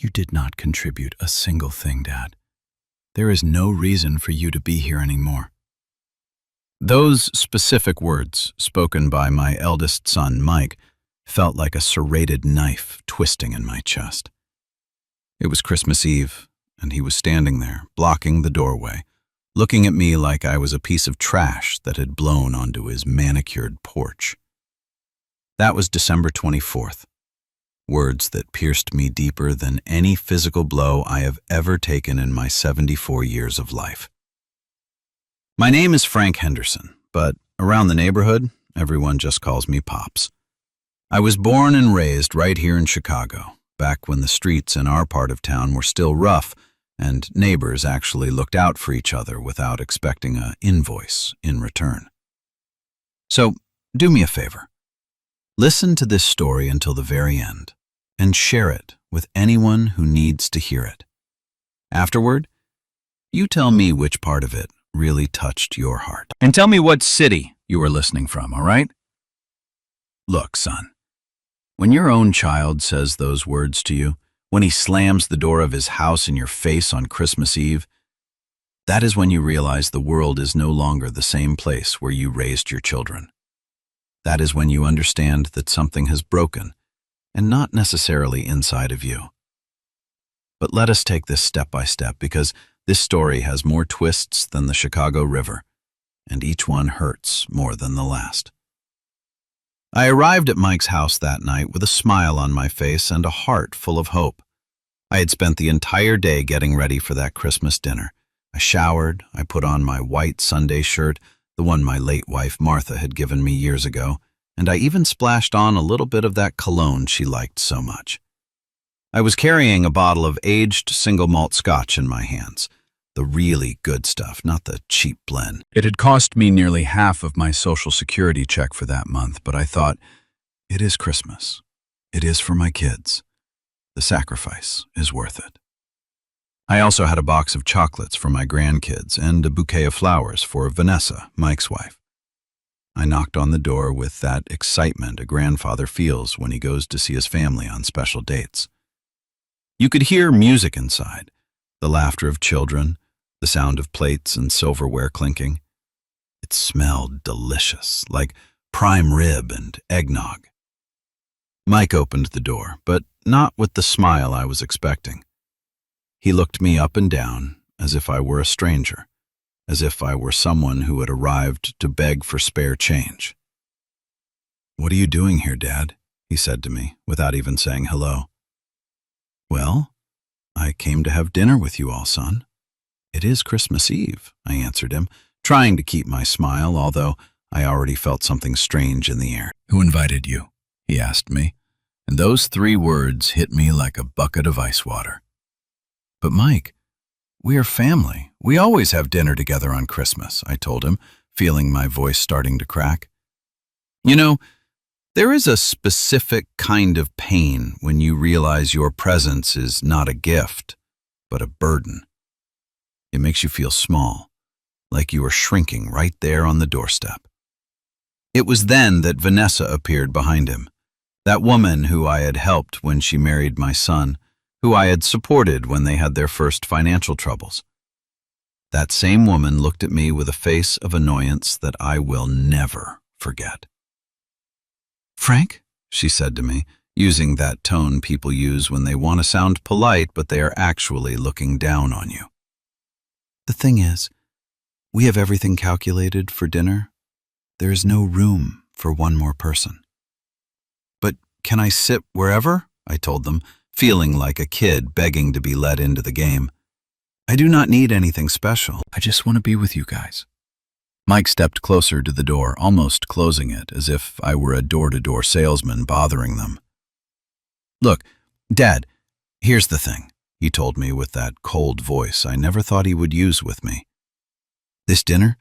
You did not contribute a single thing, Dad. There is no reason for you to be here anymore." Those specific words, spoken by my eldest son, Mike, felt like a serrated knife twisting in my chest. It was Christmas Eve, and he was standing there, blocking the doorway, looking at me like I was a piece of trash that had blown onto his manicured porch. That was December 24th. Words that pierced me deeper than any physical blow I have ever taken in my 74 years of life. My name is Frank Henderson, but around the neighborhood, everyone just calls me Pops. I was born and raised right here in Chicago, back when the streets in our part of town were still rough and neighbors actually looked out for each other without expecting an invoice in return. So, do me a favor. Listen to this story until the very end, and share it with anyone who needs to hear it. Afterward, you tell me which part of it really touched your heart. And tell me what city you were listening from, all right? Look, son, when your own child says those words to you, when he slams the door of his house in your face on Christmas Eve, that is when you realize the world is no longer the same place where you raised your children. That is when you understand that something has broken, and not necessarily inside of you. But let us take this step by step, because this story has more twists than the Chicago River, and each one hurts more than the last. I arrived at Mike's house that night with a smile on my face and a heart full of hope. I had spent the entire day getting ready for that Christmas dinner. I showered, I put on my white Sunday shirt, the one my late wife Martha had given me years ago, and I even splashed on a little bit of that cologne she liked so much. I was carrying a bottle of aged single malt scotch in my hands, the really good stuff, not the cheap blend. It had cost me nearly half of my Social Security check for that month, but I thought, it is Christmas. It is for my kids. The sacrifice is worth it. I also had a box of chocolates for my grandkids and a bouquet of flowers for Vanessa, Mike's wife. I knocked on the door with that excitement a grandfather feels when he goes to see his family on special dates. You could hear music inside, the laughter of children, the sound of plates and silverware clinking. It smelled delicious, like prime rib and eggnog. Mike opened the door, but not with the smile I was expecting. He looked me up and down as if I were a stranger, as if I were someone who had arrived to beg for spare change. "What are you doing here, Dad?" he said to me, without even saying hello. "Well, I came to have dinner with you all, son. It is Christmas Eve," I answered him, trying to keep my smile, although I already felt something strange in the air. "Who invited you?" he asked me, and those 3 words hit me like a bucket of ice water. "But Mike, we are family. We always have dinner together on Christmas," I told him, feeling my voice starting to crack. You know, there is a specific kind of pain when you realize your presence is not a gift, but a burden. It makes you feel small, like you are shrinking right there on the doorstep. It was then that Vanessa appeared behind him, that woman who I had helped when she married my son, who I had supported when they had their first financial troubles. That same woman looked at me with a face of annoyance that I will never forget. "Frank," she said to me, using that tone people use when they want to sound polite but they are actually looking down on you. "The thing is, we have everything calculated for dinner. There is no room for one more person." "But can I sit wherever?" I told them, feeling like a kid begging to be let into the game. "I do not need anything special. I just want to be with you guys." Mike stepped closer to the door, almost closing it, as if I were a door-to-door salesman bothering them. "Look, Dad, here's the thing," he told me with that cold voice I never thought he would use with me. "This dinner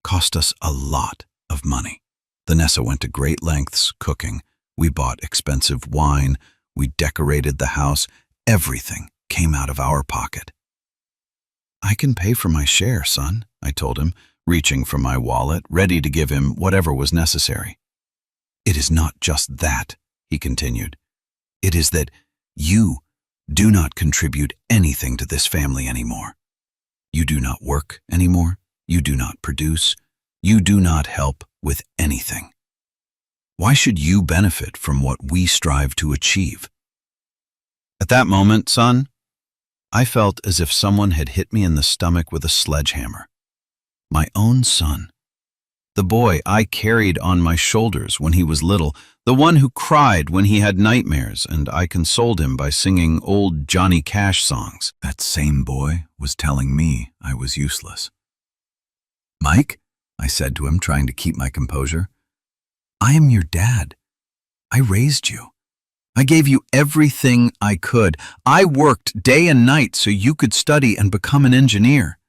cost us a lot of money. Vanessa went to great lengths cooking. We bought expensive wine. We decorated the house. Everything came out of our pocket." "I can pay for my share, son," I told him, reaching for my wallet, ready to give him whatever was necessary. "It is not just that," he continued. "It is that you do not contribute anything to this family anymore. You do not work anymore. You do not produce. You do not help with anything. Why should you benefit from what we strive to achieve? At that moment, son, I felt as if someone had hit me in the stomach with a sledgehammer. My own son, the boy I carried on my shoulders when he was little, the one who cried when he had nightmares, and I consoled him by singing old Johnny Cash songs. That same boy was telling me I was useless. "Mike," I said to him, trying to keep my composure, "I am your dad. I raised you. I gave you everything I could. I worked day and night so you could study and become an engineer."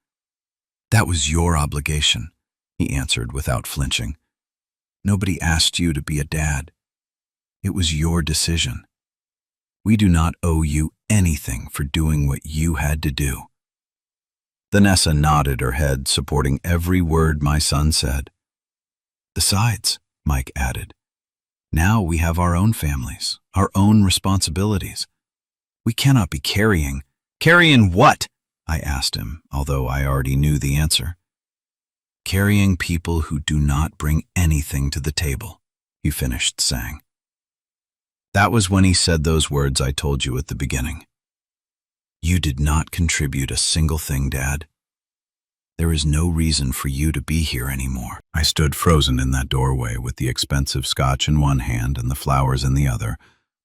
"That was your obligation," he answered without flinching. "Nobody asked you to be a dad. It was your decision. We do not owe you anything for doing what you had to do." Vanessa nodded her head, supporting every word my son said. "Besides," Mike added, "now we have our own families, our own responsibilities. We cannot be carrying—" "Carrying what?" I asked him, although I already knew the answer. "Carrying people who do not bring anything to the table," he finished saying. That was when he said those words I told you at the beginning. "You did not contribute a single thing, Dad. There is no reason for you to be here anymore." I stood frozen in that doorway with the expensive scotch in one hand and the flowers in the other,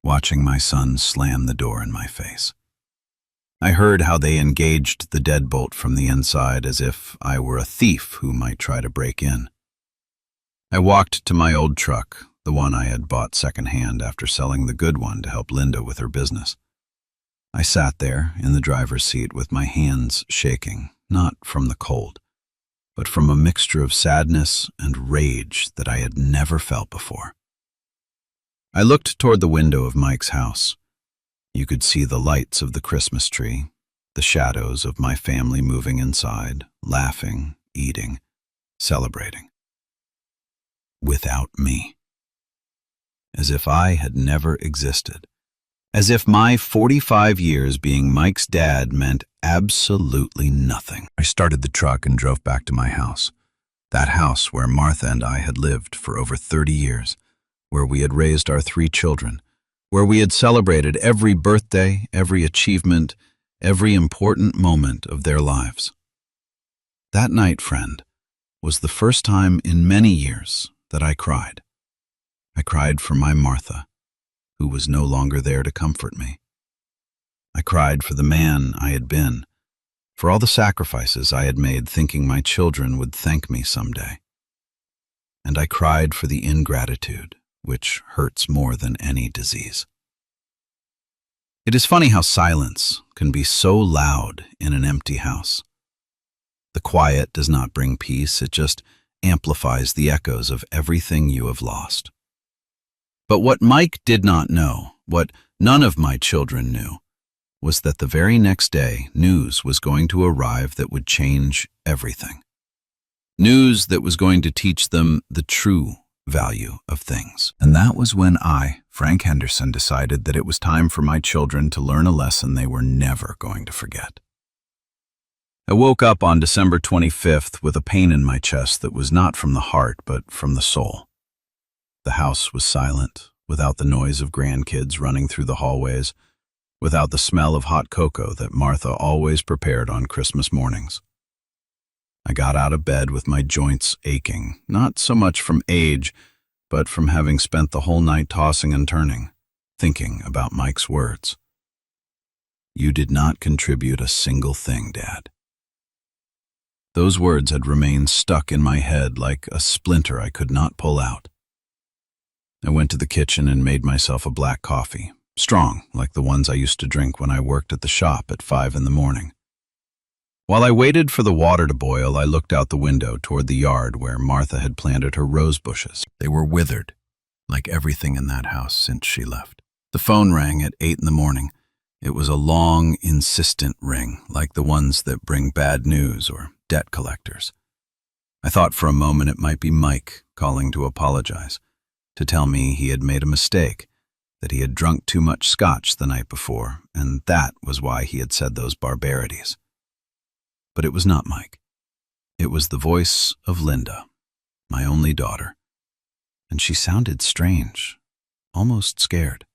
watching my son slam the door in my face. I heard how they engaged the deadbolt from the inside as if I were a thief who might try to break in. I walked to my old truck, the one I had bought secondhand after selling the good one to help Linda with her business. I sat there in the driver's seat with my hands shaking, not from the cold, but from a mixture of sadness and rage that I had never felt before. I looked toward the window of Mike's house. You could see the lights of the Christmas tree, the shadows of my family moving inside, laughing, eating, celebrating. Without me. As if I had never existed. As if my 45 years being Mike's dad meant absolutely nothing. I started the truck and drove back to my house. That house where Martha and I had lived for over 30 years, where we had raised our 3 children, where we had celebrated every birthday, every achievement, every important moment of their lives. That night, friend, was the first time in many years that I cried. I cried for my Martha, who was no longer there to comfort me. I cried for the man I had been, for all the sacrifices I had made thinking my children would thank me someday. And I cried for the ingratitude, which hurts more than any disease. It is funny how silence can be so loud in an empty house. The quiet does not bring peace, it just amplifies the echoes of everything you have lost. But what Mike did not know, what none of my children knew, was that the very next day news was going to arrive that would change everything. News that was going to teach them the true value of things. And that was when I, Frank Henderson, decided that it was time for my children to learn a lesson they were never going to forget. I woke up on December 25th with a pain in my chest that was not from the heart but from the soul. The house was silent, without the noise of grandkids running through the hallways, without the smell of hot cocoa that Martha always prepared on Christmas mornings. I got out of bed with my joints aching, not so much from age, but from having spent the whole night tossing and turning, thinking about Mike's words. "You did not contribute a single thing, Dad." Those words had remained stuck in my head like a splinter I could not pull out. I went to the kitchen and made myself a black coffee, strong like the ones I used to drink when I worked at the shop at 5 in the morning. While I waited for the water to boil, I looked out the window toward the yard where Martha had planted her rose bushes. They were withered, like everything in that house since she left. The phone rang at 8 in the morning. It was a long, insistent ring, like the ones that bring bad news or debt collectors. I thought for a moment it might be Mike calling to apologize, to tell me he had made a mistake. that he had drunk too much scotch the night before, and that was why he had said those barbarities. But it was not Mike. It was the voice of Linda, my only daughter, and she sounded strange, almost scared.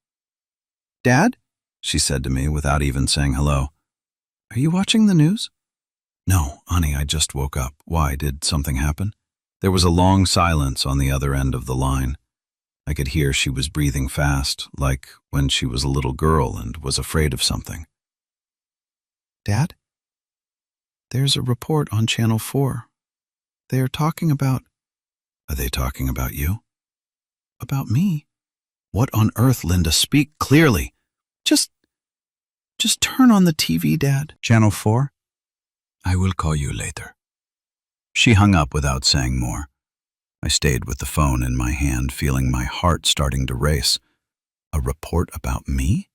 "Dad?" she said to me without even saying hello. "Are you watching the news?" "No, honey, I just woke up. Why, did something happen?" There was a long silence on the other end of the line. I could hear she was breathing fast, like when she was a little girl and was afraid of something. "Dad? There's a report on Channel 4. They're talking about—" "Are they talking about you?" "About me." "What on earth, Linda? Speak clearly." Just turn on the TV, Dad." "Channel 4? I will call you later." She hung up without saying more. I stayed with the phone in my hand, feeling my heart starting to race. A report about me?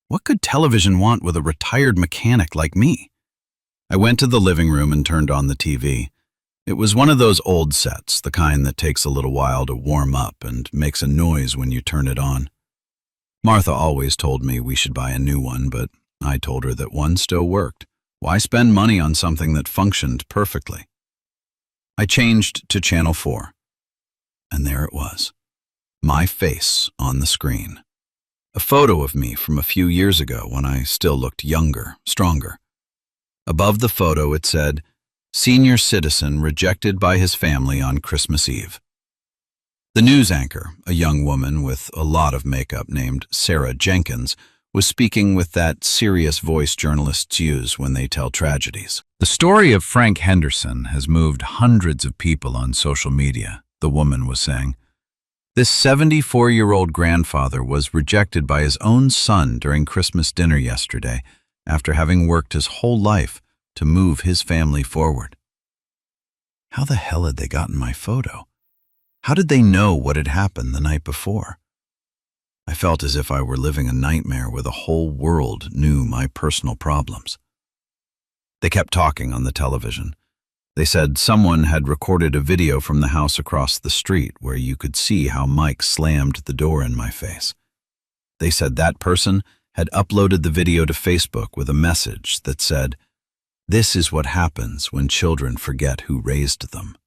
What could television want with a retired mechanic like me? I went to the living room and turned on the TV. It was one of those old sets, the kind that takes a little while to warm up and makes a noise when you turn it on. Martha always told me we should buy a new one, but I told her that one still worked. Why spend money on something that functioned perfectly? I changed to Channel 4, and there it was, my face on the screen. A photo of me from a few years ago when I still looked younger, stronger. Above the photo it said, "Senior citizen rejected by his family on Christmas Eve." The news anchor, a young woman with a lot of makeup named Sarah Jenkins, was speaking with that serious voice journalists use when they tell tragedies. "The story of Frank Henderson has moved hundreds of people on social media," the woman was saying. "This 74-year-old grandfather was rejected by his own son during Christmas dinner yesterday after having worked his whole life to move his family forward." How the hell had they gotten my photo? How did they know what had happened the night before? I felt as if I were living a nightmare where the whole world knew my personal problems. They kept talking on the television. They said someone had recorded a video from the house across the street where you could see how Mike slammed the door in my face. They said that person had uploaded the video to Facebook with a message that said, "This is what happens when children forget who raised them."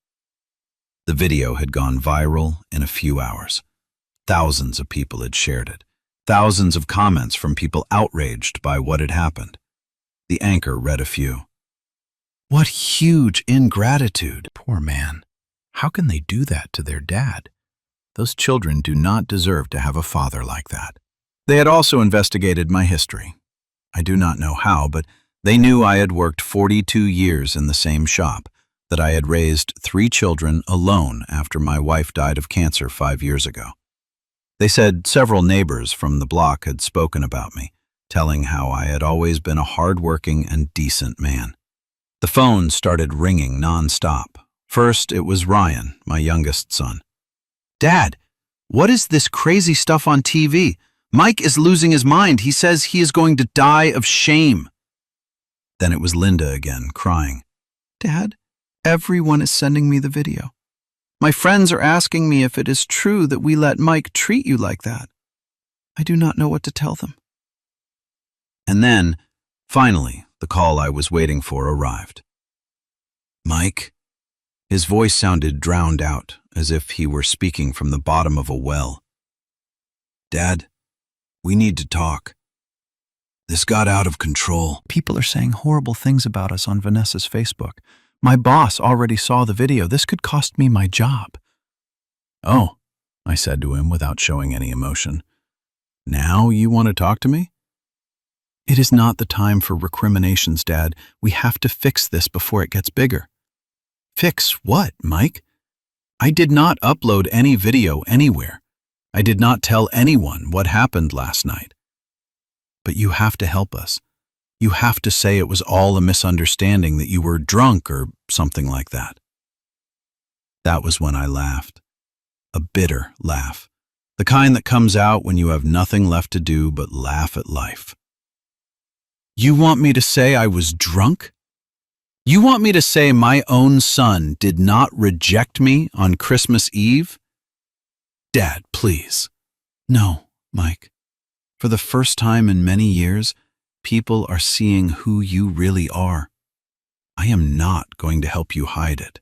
The video had gone viral in a few hours. Thousands of people had shared it. Thousands of comments from people outraged by what had happened. The anchor read a few. "What huge ingratitude. Poor man. How can they do that to their dad? Those children do not deserve to have a father like that." They had also investigated my history. I do not know how, but they knew I had worked 42 years in the same shop, that I had raised 3 children alone after my wife died of cancer 5 years ago. They said several neighbors from the block had spoken about me, telling how I had always been a hard-working and decent man. The phone started ringing nonstop. First, it was Ryan, my youngest son. "Dad, what is this crazy stuff on TV? Mike is losing his mind. He says he is going to die of shame." Then it was Linda again, crying. "Dad, everyone is sending me the video. My friends are asking me if it is true that we let Mike treat you like that. I do not know what to tell them." And then, finally, the call I was waiting for arrived. "Mike?" His voice sounded drowned out, as if he were speaking from the bottom of a well. "Dad, we need to talk. This got out of control." "People are saying horrible things about us on Vanessa's Facebook. My boss already saw the video. This could cost me my job." "Oh," I said to him without showing any emotion. "Now you want to talk to me?" "It is not the time for recriminations, Dad. We have to fix this before it gets bigger." "Fix what, Mike? I did not upload any video anywhere. I did not tell anyone what happened last night." "But you have to help us. You have to say it was all a misunderstanding, that you were drunk or something like that." That was when I laughed. A bitter laugh. The kind that comes out when you have nothing left to do but laugh at life. "You want me to say I was drunk? You want me to say my own son did not reject me on Christmas Eve? Dad, please." "No, Mike, for the first time in many years, people are seeing who you really are. I am not going to help you hide it.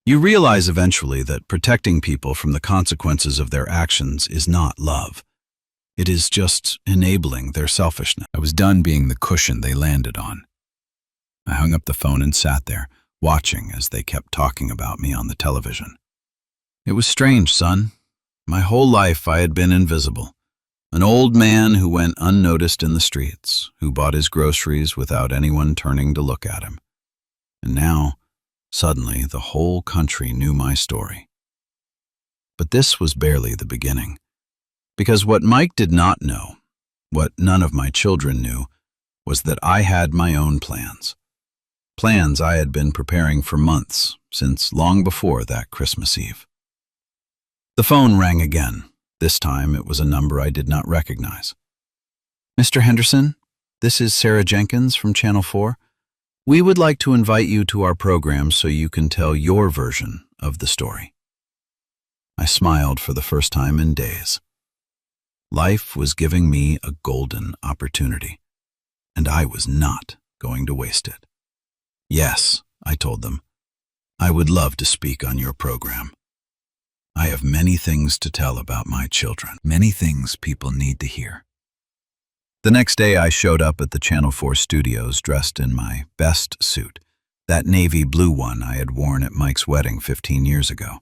You realize eventually that protecting people from the consequences of their actions is not love. It is just enabling their selfishness. I was done being the cushion they landed on. I hung up the phone and sat there, watching as they kept talking about me on the television. It was strange, son. My whole life I had been invisible. An old man who went unnoticed in the streets, who bought his groceries without anyone turning to look at him. And now, suddenly, the whole country knew my story. But this was barely the beginning. Because what Mike did not know, what none of my children knew, was that I had my own plans. Plans I had been preparing for months, since long before that Christmas Eve. The phone rang again. This time it was a number I did not recognize. Mr. Henderson, this is Sarah Jenkins from Channel 4. We would like to invite you to our program so you can tell your version of the story. I smiled for the first time in days. Life was giving me a golden opportunity, and I was not going to waste it. Yes, I told them, I would love to speak on your program. I have many things to tell about my children, many things people need to hear. The next day I showed up at the Channel 4 studios dressed in my best suit, that navy blue one I had worn at Mike's wedding 15 years ago.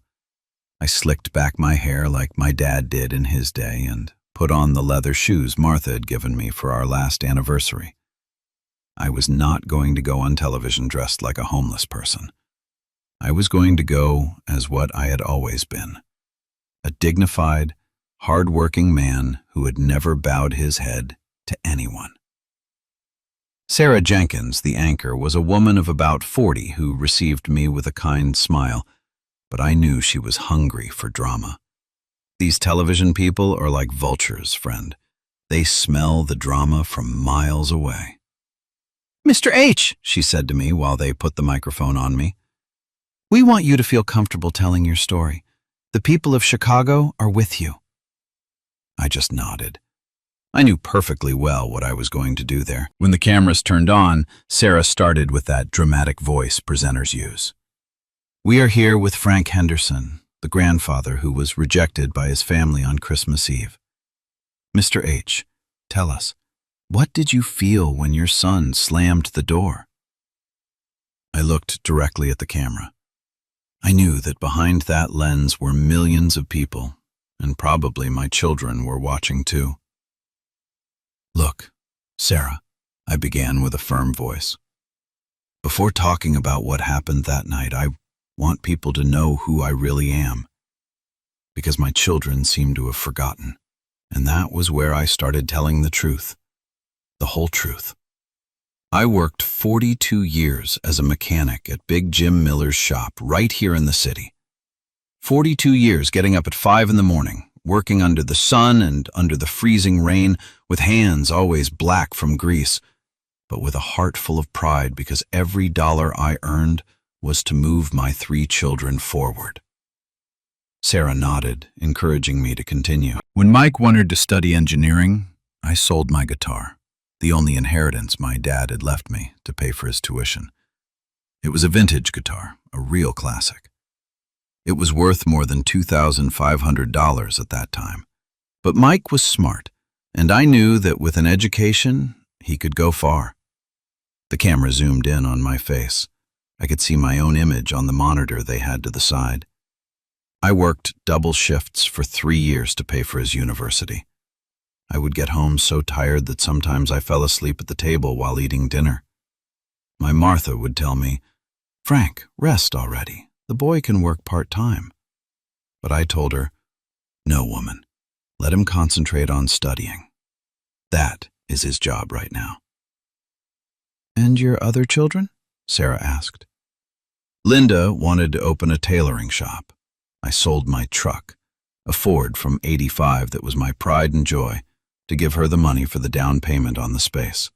I slicked back my hair like my dad did in his day and put on the leather shoes Martha had given me for our last anniversary. I was not going to go on television dressed like a homeless person. I was going to go as what I had always been, a dignified, hard-working man who had never bowed his head to anyone. Sarah Jenkins, the anchor, was a woman of about 40 who received me with a kind smile, but I knew she was hungry for drama. These television people are like vultures, friend. They smell the drama from miles away. Mr. H, she said to me while they put the microphone on me, we want you to feel comfortable telling your story. The people of Chicago are with you. I just nodded. I knew perfectly well what I was going to do there. When the cameras turned on, Sarah started with that dramatic voice presenters use. We are here with Frank Henderson, the grandfather who was rejected by his family on Christmas Eve. Mr. H, tell us, what did you feel when your son slammed the door? I looked directly at the camera. I knew that behind that lens were millions of people, and probably my children were watching too. Look, Sarah, I began with a firm voice. Before talking about what happened that night, I want people to know who I really am, because my children seem to have forgotten, and that was where I started telling the truth, the whole truth. I worked 42 years as a mechanic at Big Jim Miller's shop right here in the city. 42 years getting up at 5 in the morning, working under the sun and under the freezing rain, with hands always black from grease, but with a heart full of pride because every dollar I earned was to move my 3 children forward. Sarah nodded, encouraging me to continue. When Mike wanted to study engineering, I sold my guitar, the only inheritance my dad had left me to pay for his tuition. It was a vintage guitar, a real classic. It was worth more than $2,500 at that time. But Mike was smart, and I knew that with an education, he could go far. The camera zoomed in on my face. I could see my own image on the monitor they had to the side. I worked double shifts for 3 years to pay for his university. I would get home so tired that sometimes I fell asleep at the table while eating dinner. My Martha would tell me, Frank, rest already. The boy can work part-time. But I told her, no, woman, let him concentrate on studying. That is his job right now. And your other children? Sarah asked. Linda wanted to open a tailoring shop. I sold my truck, a Ford from '85 that was my pride and joy, to give her the money for the down payment on the space.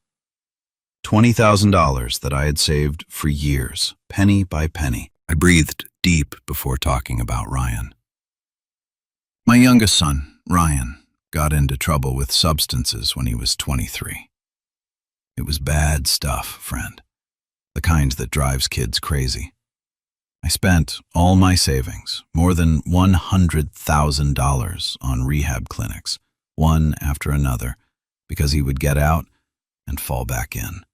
$20,000 that I had saved for years, penny by penny. I breathed deep before talking about Ryan. My youngest son, Ryan, got into trouble with substances when he was 23. It was bad stuff, friend. The kind that drives kids crazy. I spent all my savings, more than $100,000, on rehab clinics, one after another, because he would get out and fall back in.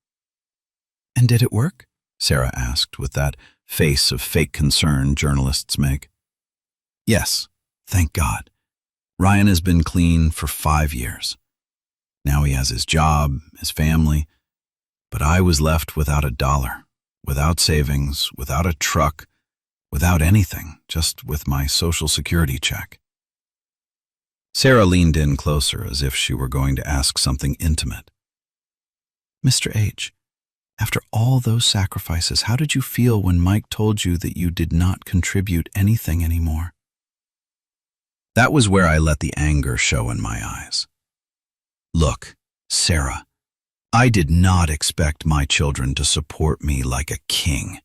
"And did it work?" Sarah asked, with that face of fake concern journalists make. "Yes, thank God. Ryan has been clean for 5 years. Now he has his job, his family, but I was left without a dollar, without savings, without a truck, without anything, just with my Social Security check." Sarah leaned in closer as if she were going to ask something intimate. "Mr. H., after all those sacrifices, how did you feel when Mike told you that you did not contribute anything anymore?" That was where I let the anger show in my eyes. "Look, Sarah, I did not expect my children to support me like a king.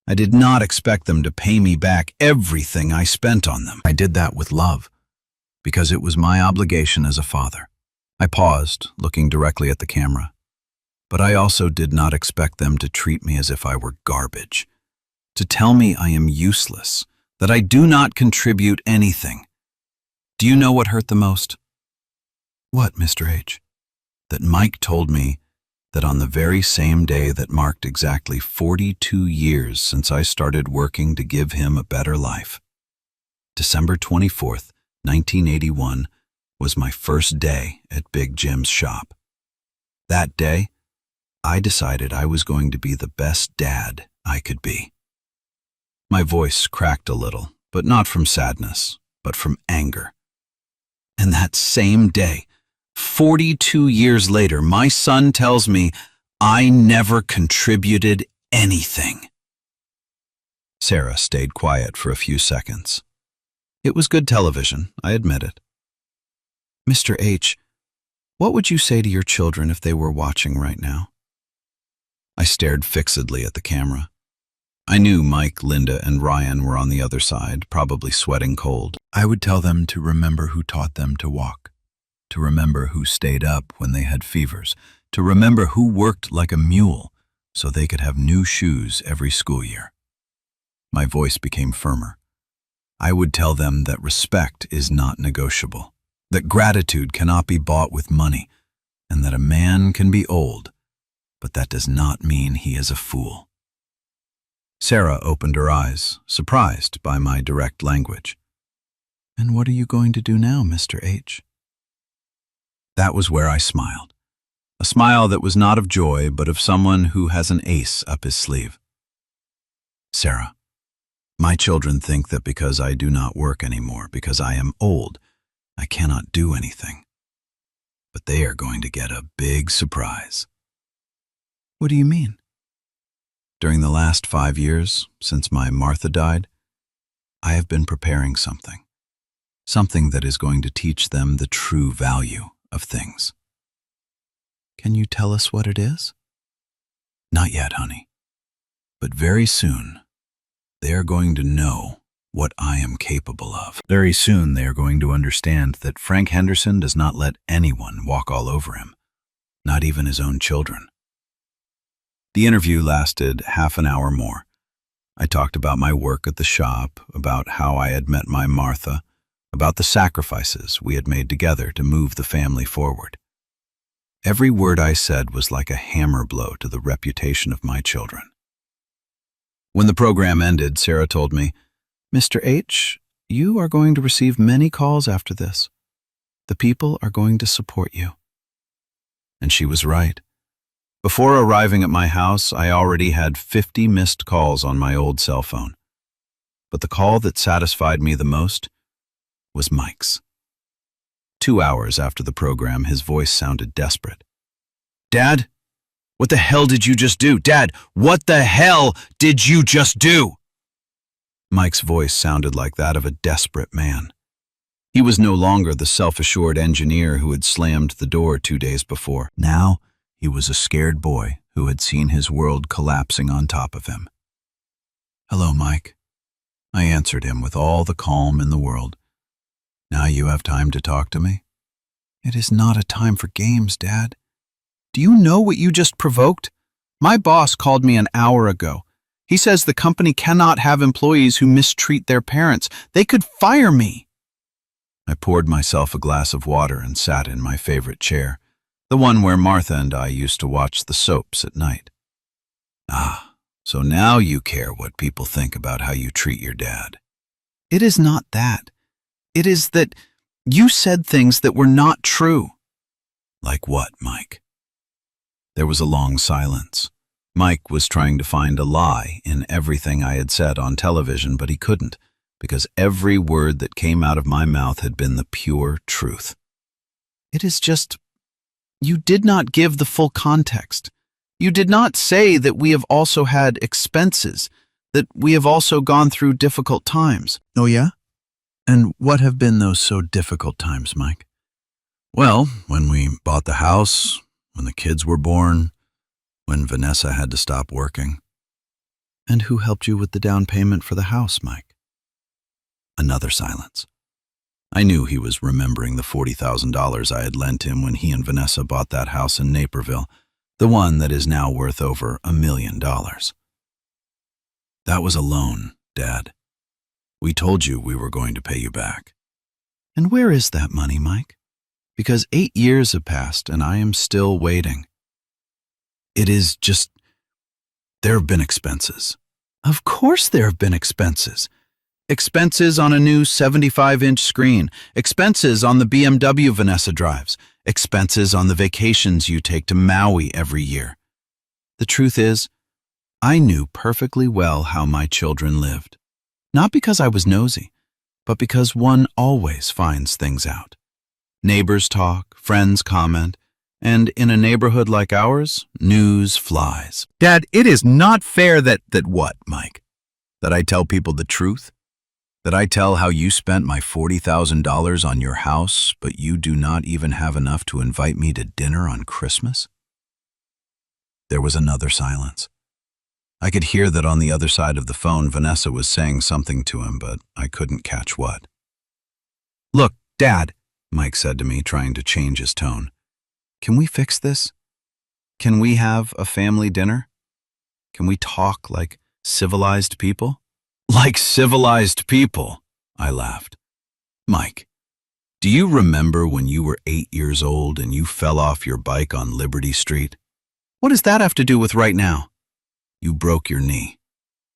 I did not expect them to pay me back everything I spent on them. I did that with love, because it was my obligation as a father." I paused, looking directly at the camera. "But I also did not expect them to treat me as if I were garbage, to tell me I am useless, that I do not contribute anything. Do you know what hurt the most?" "What, Mr. H?" "That Mike told me that on the very same day that marked exactly 42 years since I started working to give him a better life, December 24th, 1981, was my first day at Big Jim's shop. That day, I decided I was going to be the best dad I could be." My voice cracked a little, but not from sadness, but from anger. And that same day, 42 years later, my son tells me I never contributed anything. Sarah stayed quiet for a few seconds. It was good television, I admit it. "Mr. H., what would you say to your children if they were watching right now?" I stared fixedly at the camera. I knew Mike, Linda, and Ryan were on the other side, probably sweating cold. I would tell them to remember who taught them to walk, to remember who stayed up when they had fevers, to remember who worked like a mule so they could have new shoes every school year. My voice became firmer. I would tell them that respect is not negotiable, that gratitude cannot be bought with money, and that a man can be old, but that does not mean he is a fool. Sarah opened her eyes, surprised by my direct language. "And what are you going to do now, Mr. H?" That was where I smiled. A smile that was not of joy, but of someone who has an ace up his sleeve. "Sarah, my children think that because I do not work anymore, because I am old, I cannot do anything. But they are going to get a big surprise." "What do you mean?" "During the last 5 years, since my Martha died, I have been preparing something that is going to teach them the true value of things." "Can you tell us what it is?" "Not yet, honey. But very soon, they are going to know what I am capable of. Very soon, they are going to understand that Frank Henderson does not let anyone walk all over him, not even his own children." The interview lasted half an hour more. I talked about my work at the shop, about how I had met my Martha, about the sacrifices we had made together to move the family forward. Every word I said was like a hammer blow to the reputation of my children. When the program ended, Sarah told me, "Mr. H., you are going to receive many calls after this. The people are going to support you." And she was right. Before arriving at my house, I already had 50 missed calls on my old cell phone. But the call that satisfied me the most was Mike's. 2 hours after the program, his voice sounded desperate. "Dad, what the hell did you just do? Dad, what the hell did you just do?" Mike's voice sounded like that of a desperate man. He was no longer the self-assured engineer who had slammed the door 2 days before. Now, he was a scared boy who had seen his world collapsing on top of him. "Hello, Mike." I answered him with all the calm in the world. "Now you have time to talk to me?" It is not a time for games, Dad. Do you know what you just provoked? My boss called me an hour ago. He says the company cannot have employees who mistreat their parents. They could fire me. I poured myself a glass of water and sat in my favorite chair, the one where Martha and I used to watch the soaps at night. Ah, so now you care what people think about how you treat your dad. It is not that. It is that you said things that were not true. Like what, Mike? There was a long silence. Mike was trying to find a lie in everything I had said on television, but he couldn't, because every word that came out of my mouth had been the pure truth. It is just, you did not give the full context. You did not say that we have also had expenses, that we have also gone through difficult times. Oh, yeah? And what have been those so difficult times, Mike? Well, when we bought the house, when the kids were born, when Vanessa had to stop working. And who helped you with the down payment for the house, Mike? Another silence. I knew he was remembering the $40,000 I had lent him when he and Vanessa bought that house in Naperville, the one that is now worth over $1 million. That was a loan, Dad. We told you we were going to pay you back. And where is that money, Mike? Because 8 years have passed and I am still waiting. It is just, there have been expenses. Of course there have been expenses. Expenses on a new 75-inch screen, expenses on the BMW Vanessa drives, expenses on the vacations you take to Maui every year. The truth is, I knew perfectly well how my children lived. Not because I was nosy, but because one always finds things out. Neighbors talk, friends comment, and in a neighborhood like ours, news flies. Dad, it is not fair that what, Mike? That I tell people the truth? That I tell how you spent my $40,000 on your house, but you do not even have enough to invite me to dinner on Christmas? There was another silence. I could hear that on the other side of the phone, Vanessa was saying something to him, but I couldn't catch what. Look, Dad, Mike said to me, trying to change his tone. Can we fix this? Can we have a family dinner? Can we talk like civilized people? Like civilized people, I laughed. Mike, do you remember when you were 8 years old and you fell off your bike on Liberty Street? What does that have to do with right now? You broke your knee.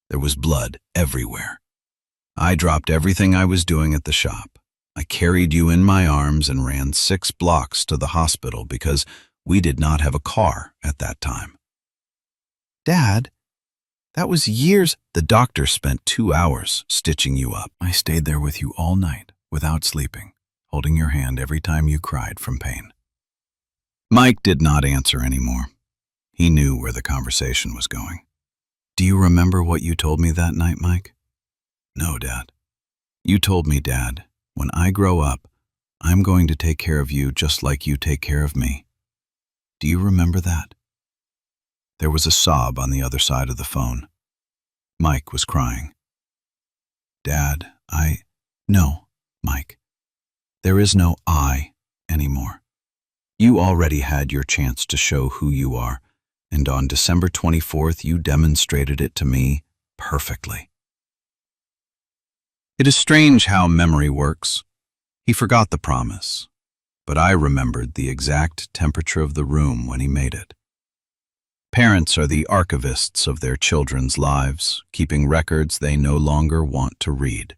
There was blood everywhere. I dropped everything I was doing at the shop. I carried you in my arms and ran 6 blocks to the hospital because we did not have a car at that time. Dad, that was years. The doctor spent 2 hours stitching you up. I stayed there with you all night without sleeping, holding your hand every time you cried from pain. Mike did not answer anymore. He knew where the conversation was going. Do you remember what you told me that night, Mike? No, Dad. You told me, Dad, when I grow up, I'm going to take care of you just like you take care of me. Do you remember that? There was a sob on the other side of the phone. Mike was crying. Dad, No, Mike. There is no I anymore. You already had your chance to show who you are, and on December 24th, you demonstrated it to me perfectly. It is strange how memory works. He forgot the promise, but I remembered the exact temperature of the room when he made it. Parents are the archivists of their children's lives, keeping records they no longer want to read.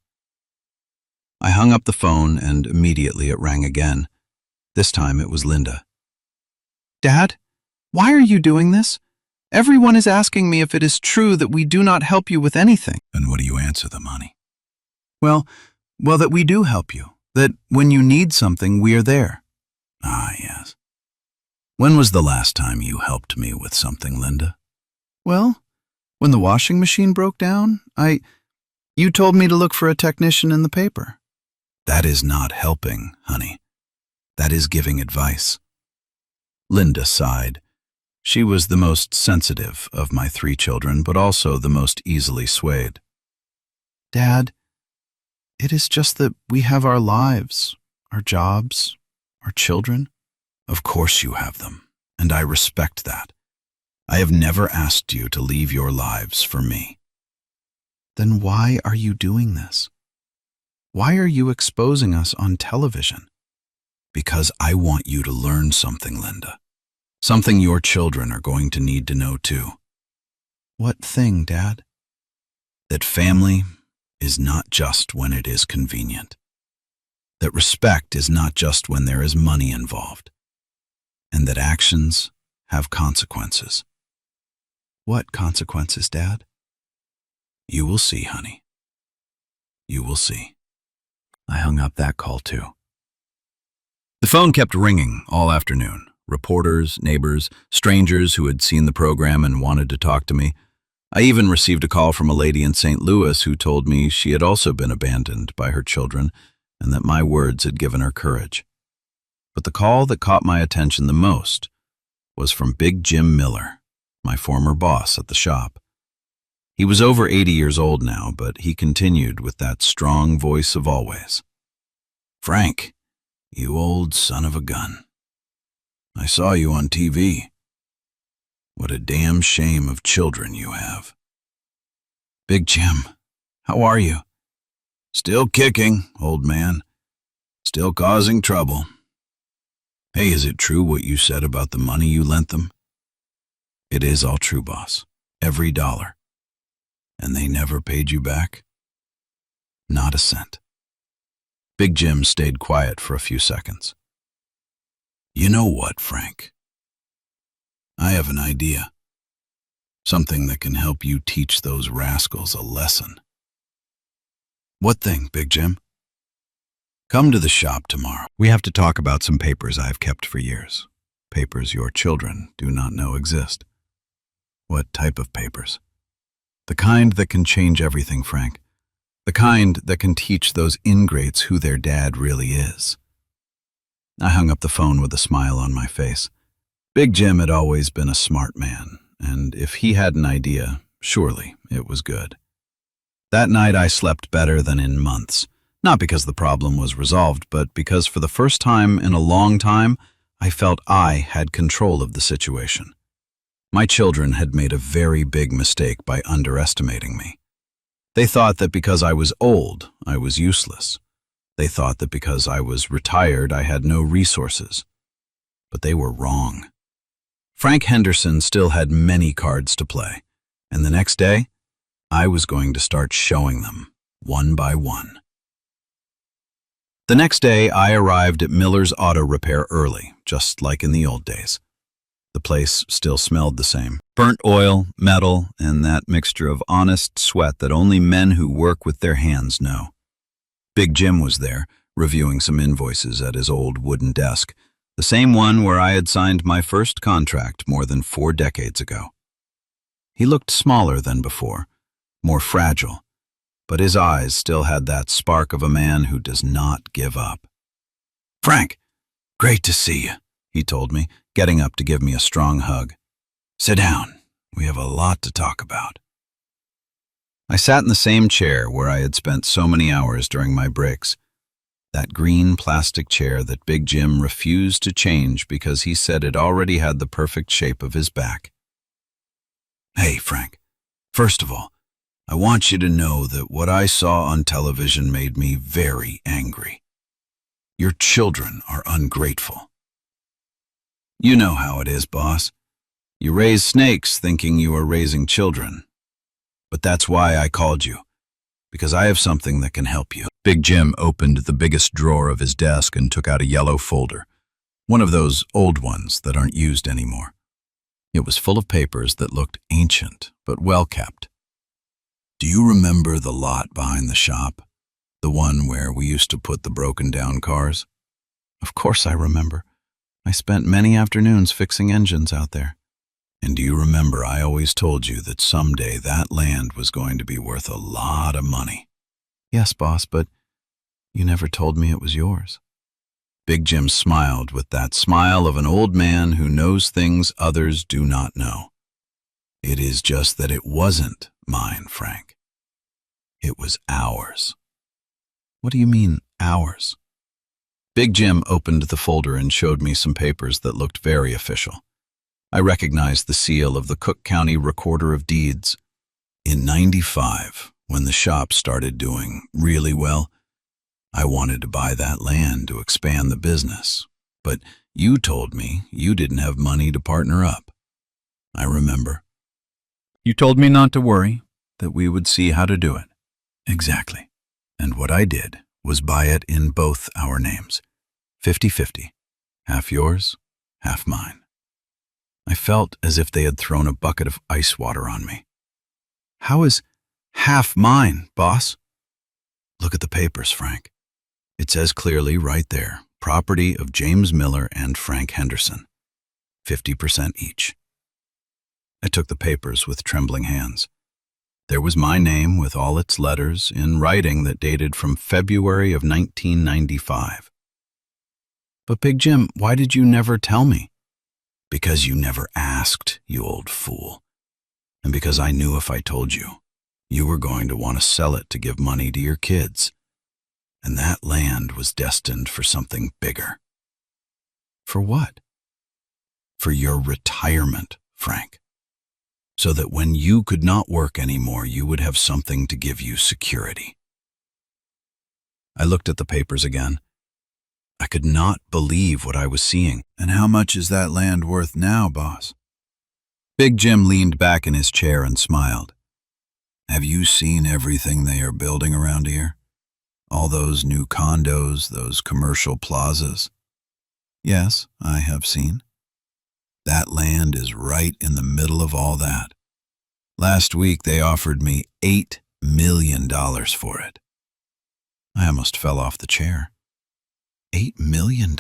I hung up the phone and immediately it rang again. This time it was Linda. Dad, why are you doing this? Everyone is asking me if it is true that we do not help you with anything. And what do you answer them, honey? Well, that we do help you. That when you need something, we are there. Ah, yes. When was the last time you helped me with something, Linda? Well, when the washing machine broke down, you told me to look for a technician in the paper. That is not helping, honey. That is giving advice. Linda sighed. She was the most sensitive of my 3 children, but also the most easily swayed. Dad, it is just that we have our lives, our jobs, Our children? Of course you have them, and I respect that. I have never asked you to leave your lives for me. Then why are you doing this? Why are you exposing us on television? Because I want you to learn something, Linda. Something your children are going to need to know too. What thing, Dad? That family is not just when it is convenient. That respect is not just when there is money involved. And that actions have consequences. What consequences, Dad? You will see, honey. You will see. I hung up that call too. The phone kept ringing all afternoon. Reporters, neighbors, strangers who had seen the program and wanted to talk to me. I even received a call from a lady in St. Louis who told me she had also been abandoned by her children and that my words had given her courage. But the call that caught my attention the most was from Big Jim Miller, my former boss at the shop. He was over 80 years old now, but he continued with that strong voice of always. Frank, you old son of a gun. I saw you on TV. What a damn shame of children you have. Big Jim, how are you? Still kicking, old man. Still causing trouble. Hey, is it true what you said about the money you lent them? It is all true, boss. Every dollar. And they never paid you back? Not a cent. Big Jim stayed quiet for a few seconds. You know what, Frank? I have an idea. Something that can help you teach those rascals a lesson. What thing, Big Jim? Come to the shop tomorrow. We have to talk about some papers I've kept for years. Papers your children do not know exist. What type of papers? The kind that can change everything, Frank. The kind that can teach those ingrates who their dad really is. I hung up the phone with a smile on my face. Big Jim had always been a smart man, and if he had an idea, surely it was good. That night I slept better than in months, not because the problem was resolved, but because for the first time in a long time, I felt I had control of the situation. My children had made a very big mistake by underestimating me. They thought that because I was old, I was useless. They thought that because I was retired, I had no resources. But they were wrong. Frank Henderson still had many cards to play, and the next day, I was going to start showing them, one by one. The next day, I arrived at Miller's Auto Repair early, just like in the old days. The place still smelled the same. Burnt oil, metal, and that mixture of honest sweat that only men who work with their hands know. Big Jim was there, reviewing some invoices at his old wooden desk, the same one where I had signed my first contract more than 4 decades ago. He looked smaller than before, more fragile, but his eyes still had that spark of a man who does not give up. Frank, great to see you, he told me, getting up to give me a strong hug. Sit down. We have a lot to talk about. I sat in the same chair where I had spent so many hours during my breaks. That green plastic chair that Big Jim refused to change because he said it already had the perfect shape of his back. Hey, Frank, first of all, I want you to know that what I saw on television made me very angry. Your children are ungrateful. You know how it is, boss. You raise snakes thinking you are raising children. But that's why I called you, because I have something that can help you. Big Jim opened the biggest drawer of his desk and took out a yellow folder, one of those old ones that aren't used anymore. It was full of papers that looked ancient, but well kept. Do you remember the lot behind the shop? The one where we used to put the broken down cars? Of course I remember. I spent many afternoons fixing engines out there. And do you remember I always told you that someday that land was going to be worth a lot of money? Yes, boss, but you never told me it was yours. Big Jim smiled with that smile of an old man who knows things others do not know. It is just that it wasn't mine, Frank. It was ours. What do you mean, ours? Big Jim opened the folder and showed me some papers that looked very official. I recognized the seal of the Cook County Recorder of Deeds. In '95, when the shop started doing really well, I wanted to buy that land to expand the business, but you told me you didn't have money to partner up. I remember. You told me not to worry, that we would see how to do it. Exactly. And what I did was buy it in both our names, 50-50, half yours, half mine. I felt as if they had thrown a bucket of ice water on me. How is half mine, boss? Look at the papers, Frank. It says clearly right there, property of James Miller and Frank Henderson, 50% each. I took the papers with trembling hands. There was my name with all its letters in writing that dated from February of 1995. But Big Jim, why did you never tell me? Because you never asked, you old fool. And because I knew if I told you, you were going to want to sell it to give money to your kids. And that land was destined for something bigger. For what? For your retirement, Frank. So that when you could not work anymore, you would have something to give you security. I looked at the papers again. I could not believe what I was seeing. And how much is that land worth now, boss? Big Jim leaned back in his chair and smiled. Have you seen everything they are building around here? All those new condos, those commercial plazas? Yes, I have seen. That land is right in the middle of all that. Last week they offered me $8 million for it. I almost fell off the chair. $8 million?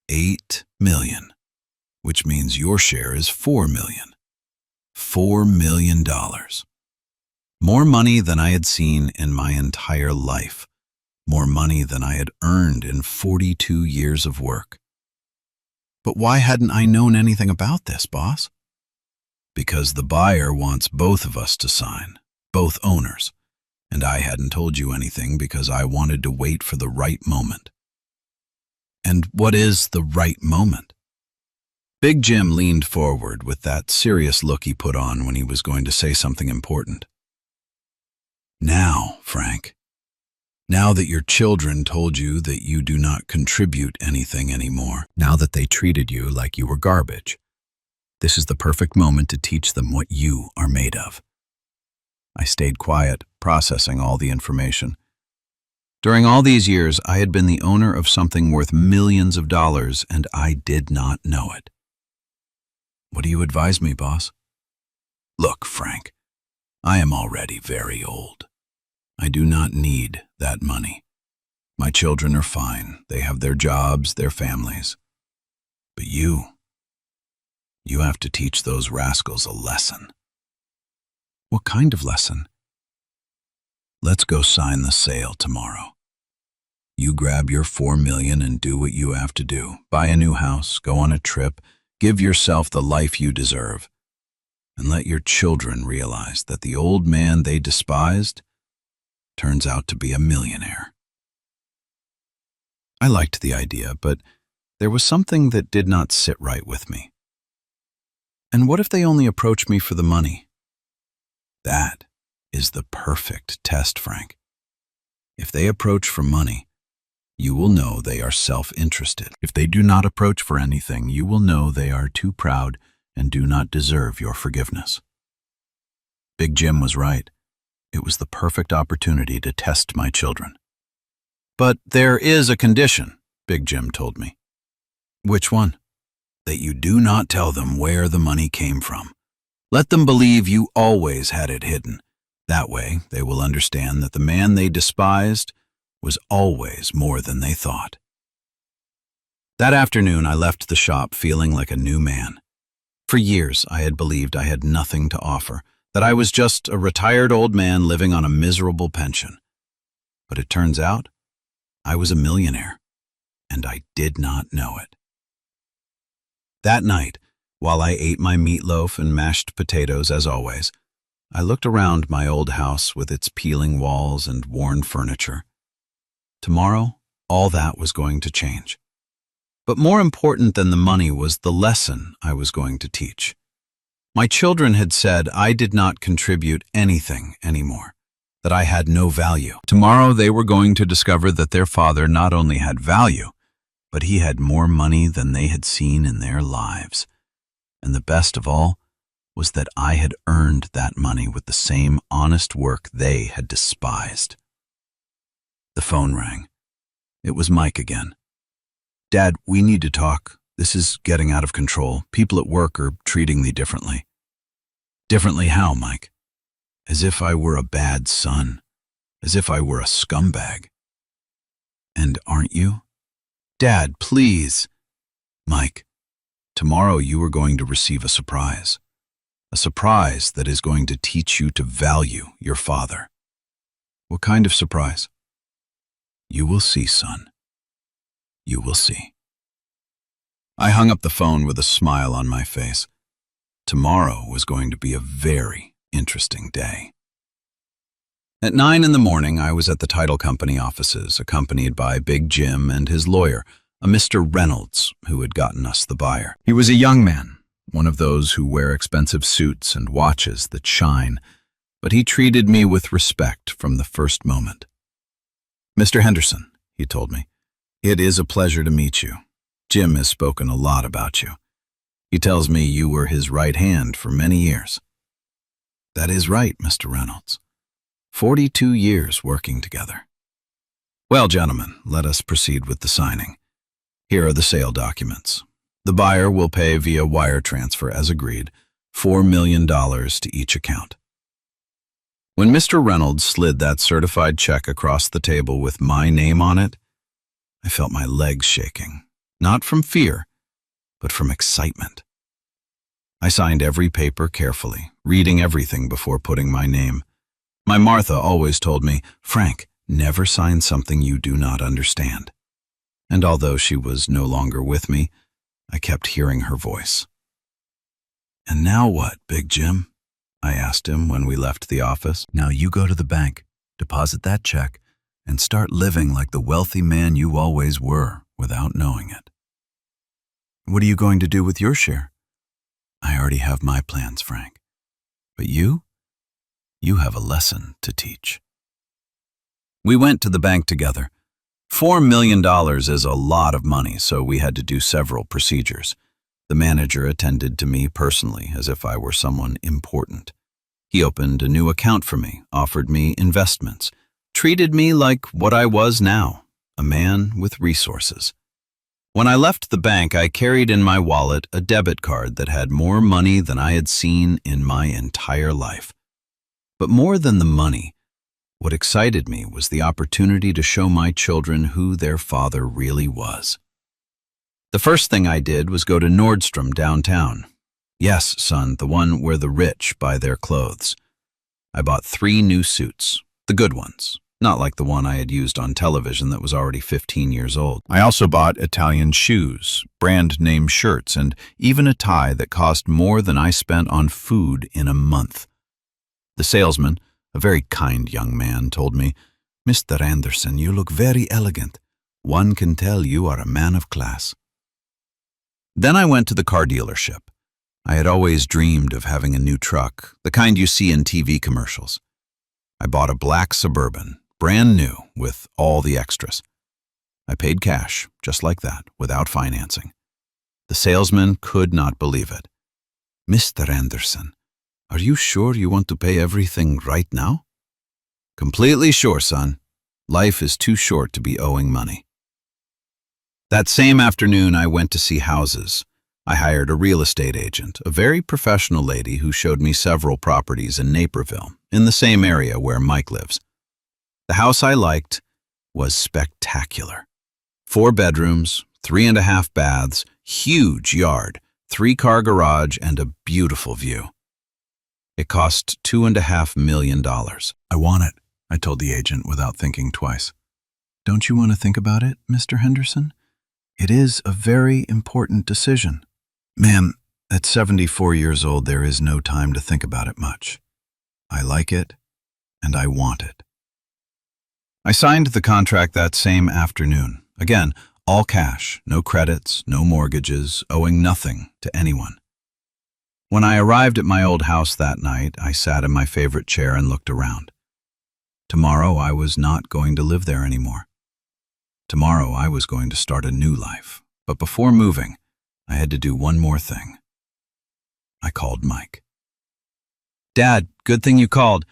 $8 million, which means your share is $4 million. $4 million. More money than I had seen in my entire life. More money than I had earned in 42 years of work. But why hadn't I known anything about this, boss? Because the buyer wants both of us to sign, both owners, and I hadn't told you anything because I wanted to wait for the right moment. And what is the right moment? Big Jim leaned forward with that serious look he put on when he was going to say something important. Now, Frank, now that your children told you that you do not contribute anything anymore, now that they treated you like you were garbage, this is the perfect moment to teach them what you are made of. I stayed quiet, processing all the information. During all these years, I had been the owner of something worth millions of dollars, and I did not know it. What do you advise me, boss? Look, Frank, I am already very old. I do not need that money. My children are fine. They have their jobs, their families. But you have to teach those rascals a lesson. What kind of lesson? Let's go sign the sale tomorrow. You grab your $4 million and do what you have to do. Buy a new house, go on a trip, give yourself the life you deserve, and let your children realize that the old man they despised turns out to be a millionaire. I liked the idea, but there was something that did not sit right with me. And what if they only approach me for the money? That is the perfect test, Frank. If they approach for money, you will know they are self-interested. If they do not approach for anything, you will know they are too proud and do not deserve your forgiveness. Big Jim was right. It was the perfect opportunity to test my children. But there is a condition, Big Jim told me. Which one? That you do not tell them where the money came from. Let them believe you always had it hidden. That way, they will understand that the man they despised was always more than they thought. That afternoon, I left the shop feeling like a new man. For years, I had believed I had nothing to offer, that I was just a retired old man living on a miserable pension. But it turns out, I was a millionaire, and I did not know it. That night, while I ate my meatloaf and mashed potatoes as always, I looked around my old house with its peeling walls and worn furniture. Tomorrow all that was going to change. But more important than the money was the lesson I was going to teach. My children had said I did not contribute anything anymore, that I had no value. Tomorrow they were going to discover that their father not only had value, but he had more money than they had seen in their lives. And the best of all was that I had earned that money with the same honest work they had despised. The phone rang. It was Mike again. "Dad, we need to talk. This is getting out of control. People at work are treating thee differently." "Differently how, Mike?" "As if I were a bad son. As if I were a scumbag." "And aren't you?" "Dad, please." "Mike, tomorrow you are going to receive a surprise. A surprise that is going to teach you to value your father." "What kind of surprise?" "You will see, son. You will see." I hung up the phone with a smile on my face. Tomorrow was going to be a very interesting day. At 9 in the morning, I was at the title company offices, accompanied by Big Jim and his lawyer, a Mr. Reynolds, who had gotten us the buyer. He was a young man, one of those who wear expensive suits and watches that shine, but he treated me with respect from the first moment. "Mr. Henderson," he told me, "it is a pleasure to meet you. Jim has spoken a lot about you. He tells me you were his right hand for many years." "That is right, Mr. Reynolds. 42 years working together." "Well, gentlemen, let us proceed with the signing. Here are the sale documents. The buyer will pay via wire transfer as agreed, $4 million to each account." When Mr. Reynolds slid that certified check across the table with my name on it, I felt my legs shaking, not from fear, but from excitement. I signed every paper carefully, reading everything before putting my name. My Martha always told me, "Frank, never sign something you do not understand." And although she was no longer with me, I kept hearing her voice. "And now what, Big Jim?" I asked him when we left the office. "Now you go to the bank, deposit that check, and start living like the wealthy man you always were without knowing it." "What are you going to do with your share?" "I already have my plans, Frank. But you have a lesson to teach." We went to the bank together. $4 million is a lot of money, so we had to do several procedures. The manager attended to me personally, as if I were someone important. He opened a new account for me, offered me investments, treated me like what I was now, a man with resources. When I left the bank, I carried in my wallet a debit card that had more money than I had seen in my entire life. But more than the money, what excited me was the opportunity to show my children who their father really was. The first thing I did was go to Nordstrom downtown. Yes, son, the one where the rich buy their clothes. I bought 3 new suits, the good ones, not like the one I had used on television that was already 15 years old. I also bought Italian shoes, brand-name shirts, and even a tie that cost more than I spent on food in a month. The salesman, a very kind young man, told me, "Mr. Anderson, you look very elegant. One can tell you are a man of class." Then I went to the car dealership. I had always dreamed of having a new truck, the kind you see in TV commercials. I bought a black Suburban, brand new, with all the extras. I paid cash, just like that, without financing. The salesman could not believe it. "Mr. Anderson, are you sure you want to pay everything right now?" "Completely sure, son. Life is too short to be owing money." That same afternoon, I went to see houses. I hired a real estate agent, a very professional lady who showed me several properties in Naperville, in the same area where Mike lives. The house I liked was spectacular. 4 bedrooms, 3.5 baths, huge yard, 3-car garage, and a beautiful view. It cost $2.5 million. "I want it," I told the agent without thinking twice. "Don't you want to think about it, Mr. Henderson? It is a very important decision." "Ma'am, at 74 years old, there is no time to think about it much. I like it, and I want it." I signed the contract that same afternoon, Again, all cash, no credits, no mortgages, owing nothing to anyone. When I arrived at my old house that night, I sat in my favorite chair and looked around. Tomorrow I was not going to live there anymore. Tomorrow I was going to start a new life. But before moving, I had to do one more thing. I called Mike. "Dad, good thing you called.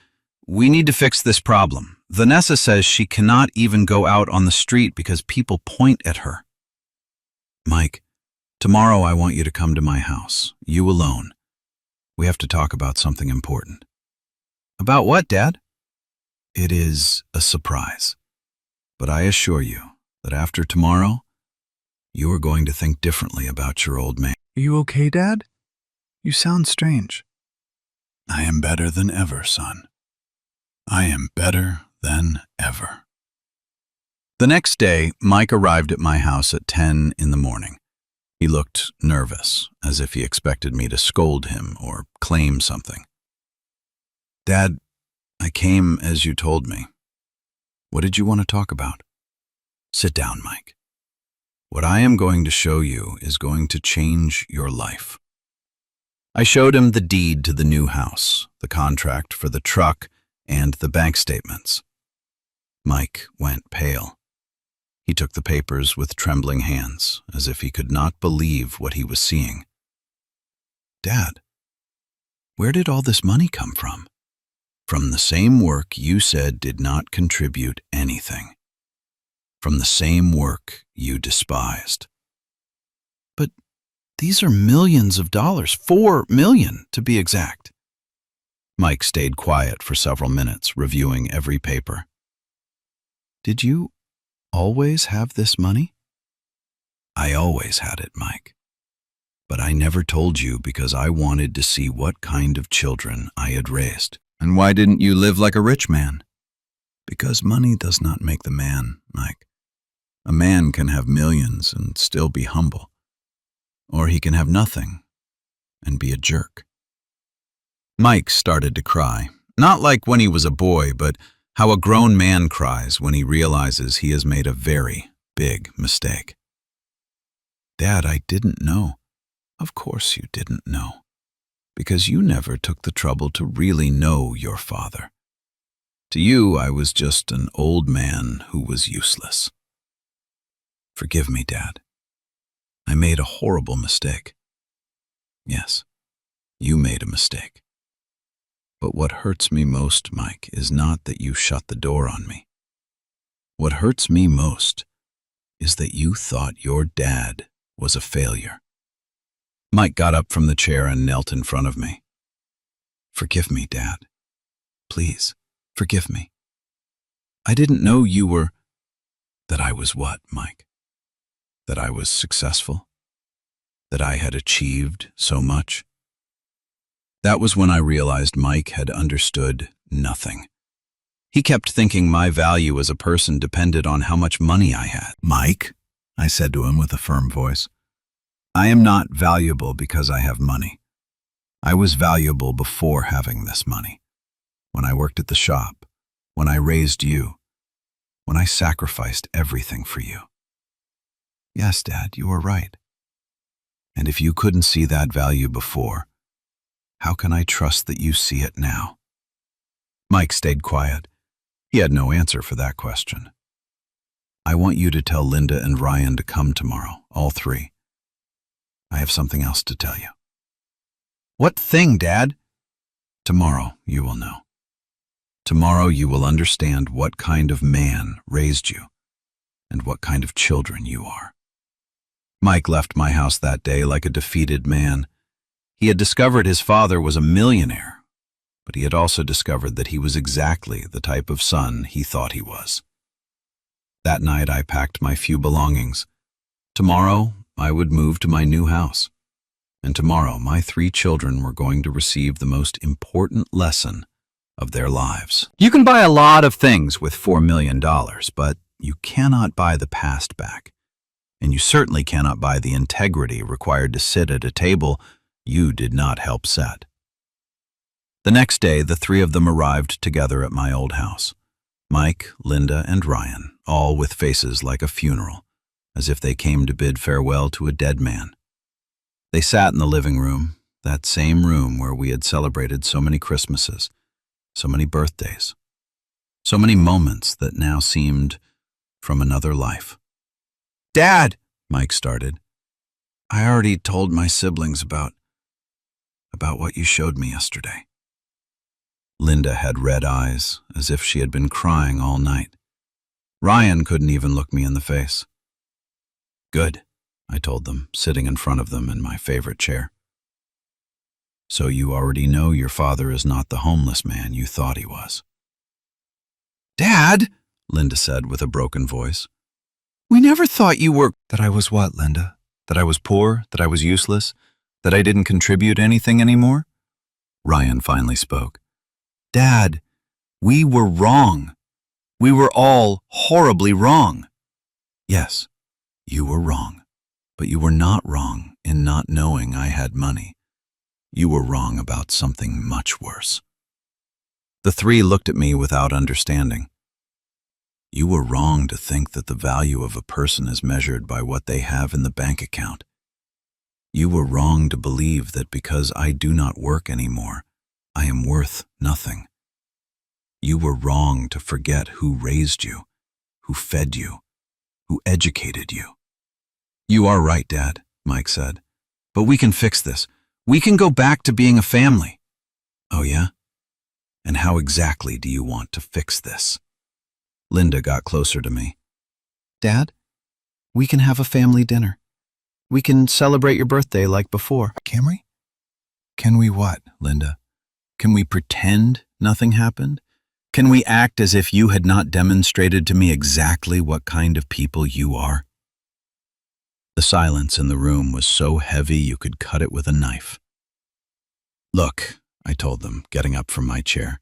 We need to fix this problem. Vanessa says she cannot even go out on the street because people point at her." "Mike, tomorrow I want you to come to my house, you alone. We have to talk about something important." "About what, Dad?" "It is a surprise, but I assure you that after tomorrow, you are going to think differently about your old man." Are you okay, Dad? You sound strange. "I am better than ever, son. I am better than ever." The next day, Mike arrived at my house at 10 in the morning. He looked nervous, as if he expected me to scold him or claim something. "Dad, I came as you told me. What did you want to talk about?" "Sit down, Mike. What I am going to show you is going to change your life." I showed him the deed to the new house, the contract for the truck, and the bank statements. Mike went pale. He took the papers with trembling hands, as if he could not believe what he was seeing. "Dad, where did all this money come from?" "From the same work you said did not contribute anything. From the same work you despised." "But these are millions of dollars, 4 million to be exact." Mike stayed quiet for several minutes, reviewing every paper. "Did you always have this money?" "I always had it, Mike. But I never told you because I wanted to see what kind of children I had raised." "And why didn't you live like a rich man?" "Because money does not make the man, Mike. A man can have millions and still be humble. Or he can have nothing and be a jerk." Mike started to cry, not like when he was a boy, but how a grown man cries when he realizes he has made a very big mistake. "Dad, I didn't know." "Of course you didn't know, because you never took the trouble to really know your father. To you, I was just an old man who was useless. Forgive me, Dad. I made a horrible mistake." "Yes, you made a mistake. But what hurts me most, Mike, is not that you shut the door on me. What hurts me most is that you thought your dad was a failure." Mike got up from the chair and knelt in front of me. "Forgive me, Dad. Please, forgive me. I didn't know you were—" "That I was what, Mike? That I was successful? That I had achieved so much?" That was when I realized Mike had understood nothing. He kept thinking my value as a person depended on how much money I had. "Mike," I said to him with a firm voice, "I am not valuable because I have money. I was valuable before having this money. When I worked at the shop, when I raised you, when I sacrificed everything for you." "Yes, Dad, you are right. And if you couldn't see that value before, how can I trust that you see it now?" Mike stayed quiet. He had no answer for that question. "I want you to tell Linda and Ryan to come tomorrow, all 3. I have something else to tell you." "What thing, Dad?" "Tomorrow you will know. Tomorrow you will understand what kind of man raised you and what kind of children you are." Mike left my house that day like a defeated man. He had discovered his father was a millionaire, but he had also discovered that he was exactly the type of son he thought he was. That night I packed my few belongings. Tomorrow I would move to my new house, and tomorrow my 3 children were going to receive the most important lesson of their lives. You can buy a lot of things with $4 million, but you cannot buy the past back, and you certainly cannot buy the integrity required to sit at a table you did not help set. The next day, the 3 of them arrived together at my old house. Mike, Linda, and Ryan, all with faces like a funeral. as if they came to bid farewell to a dead man. They sat in the living room, that same room where we had celebrated so many Christmases, so many birthdays, so many moments that now seemed from another life. "Dad," Mike started, "I already told my siblings about what you showed me yesterday." Linda had red eyes, as if she had been crying all night. Ryan couldn't even look me in the face. "Good," I told them, sitting in front of them in my favorite chair. "So you already know your father is not the homeless man you thought he was." "Dad," Linda said with a broken voice, "we never thought you were—" "That I was what, Linda? That I was poor? That I was useless? That I didn't contribute anything anymore?" Ryan finally spoke. "Dad, we were wrong. We were all horribly wrong." "Yes, you were wrong, but you were not wrong in not knowing I had money. You were wrong about something much worse." The three looked at me without understanding. "You were wrong to think that the value of a person is measured by what they have in the bank account. You were wrong to believe that because I do not work anymore, I am worth nothing. You were wrong to forget who raised you, who fed you, who educated you." "You are right, Dad," Mike said. "But we can fix this. We can go back to being a family." "Oh yeah? And how exactly do you want to fix this?" Linda got closer to me. "Dad, we can have a family dinner. We can celebrate your birthday like before." "Can we?" "Can we what, Linda? Can we pretend nothing happened? Can we act as if you had not demonstrated to me exactly what kind of people you are?" The silence in the room was so heavy you could cut it with a knife. "Look," I told them, getting up from my chair.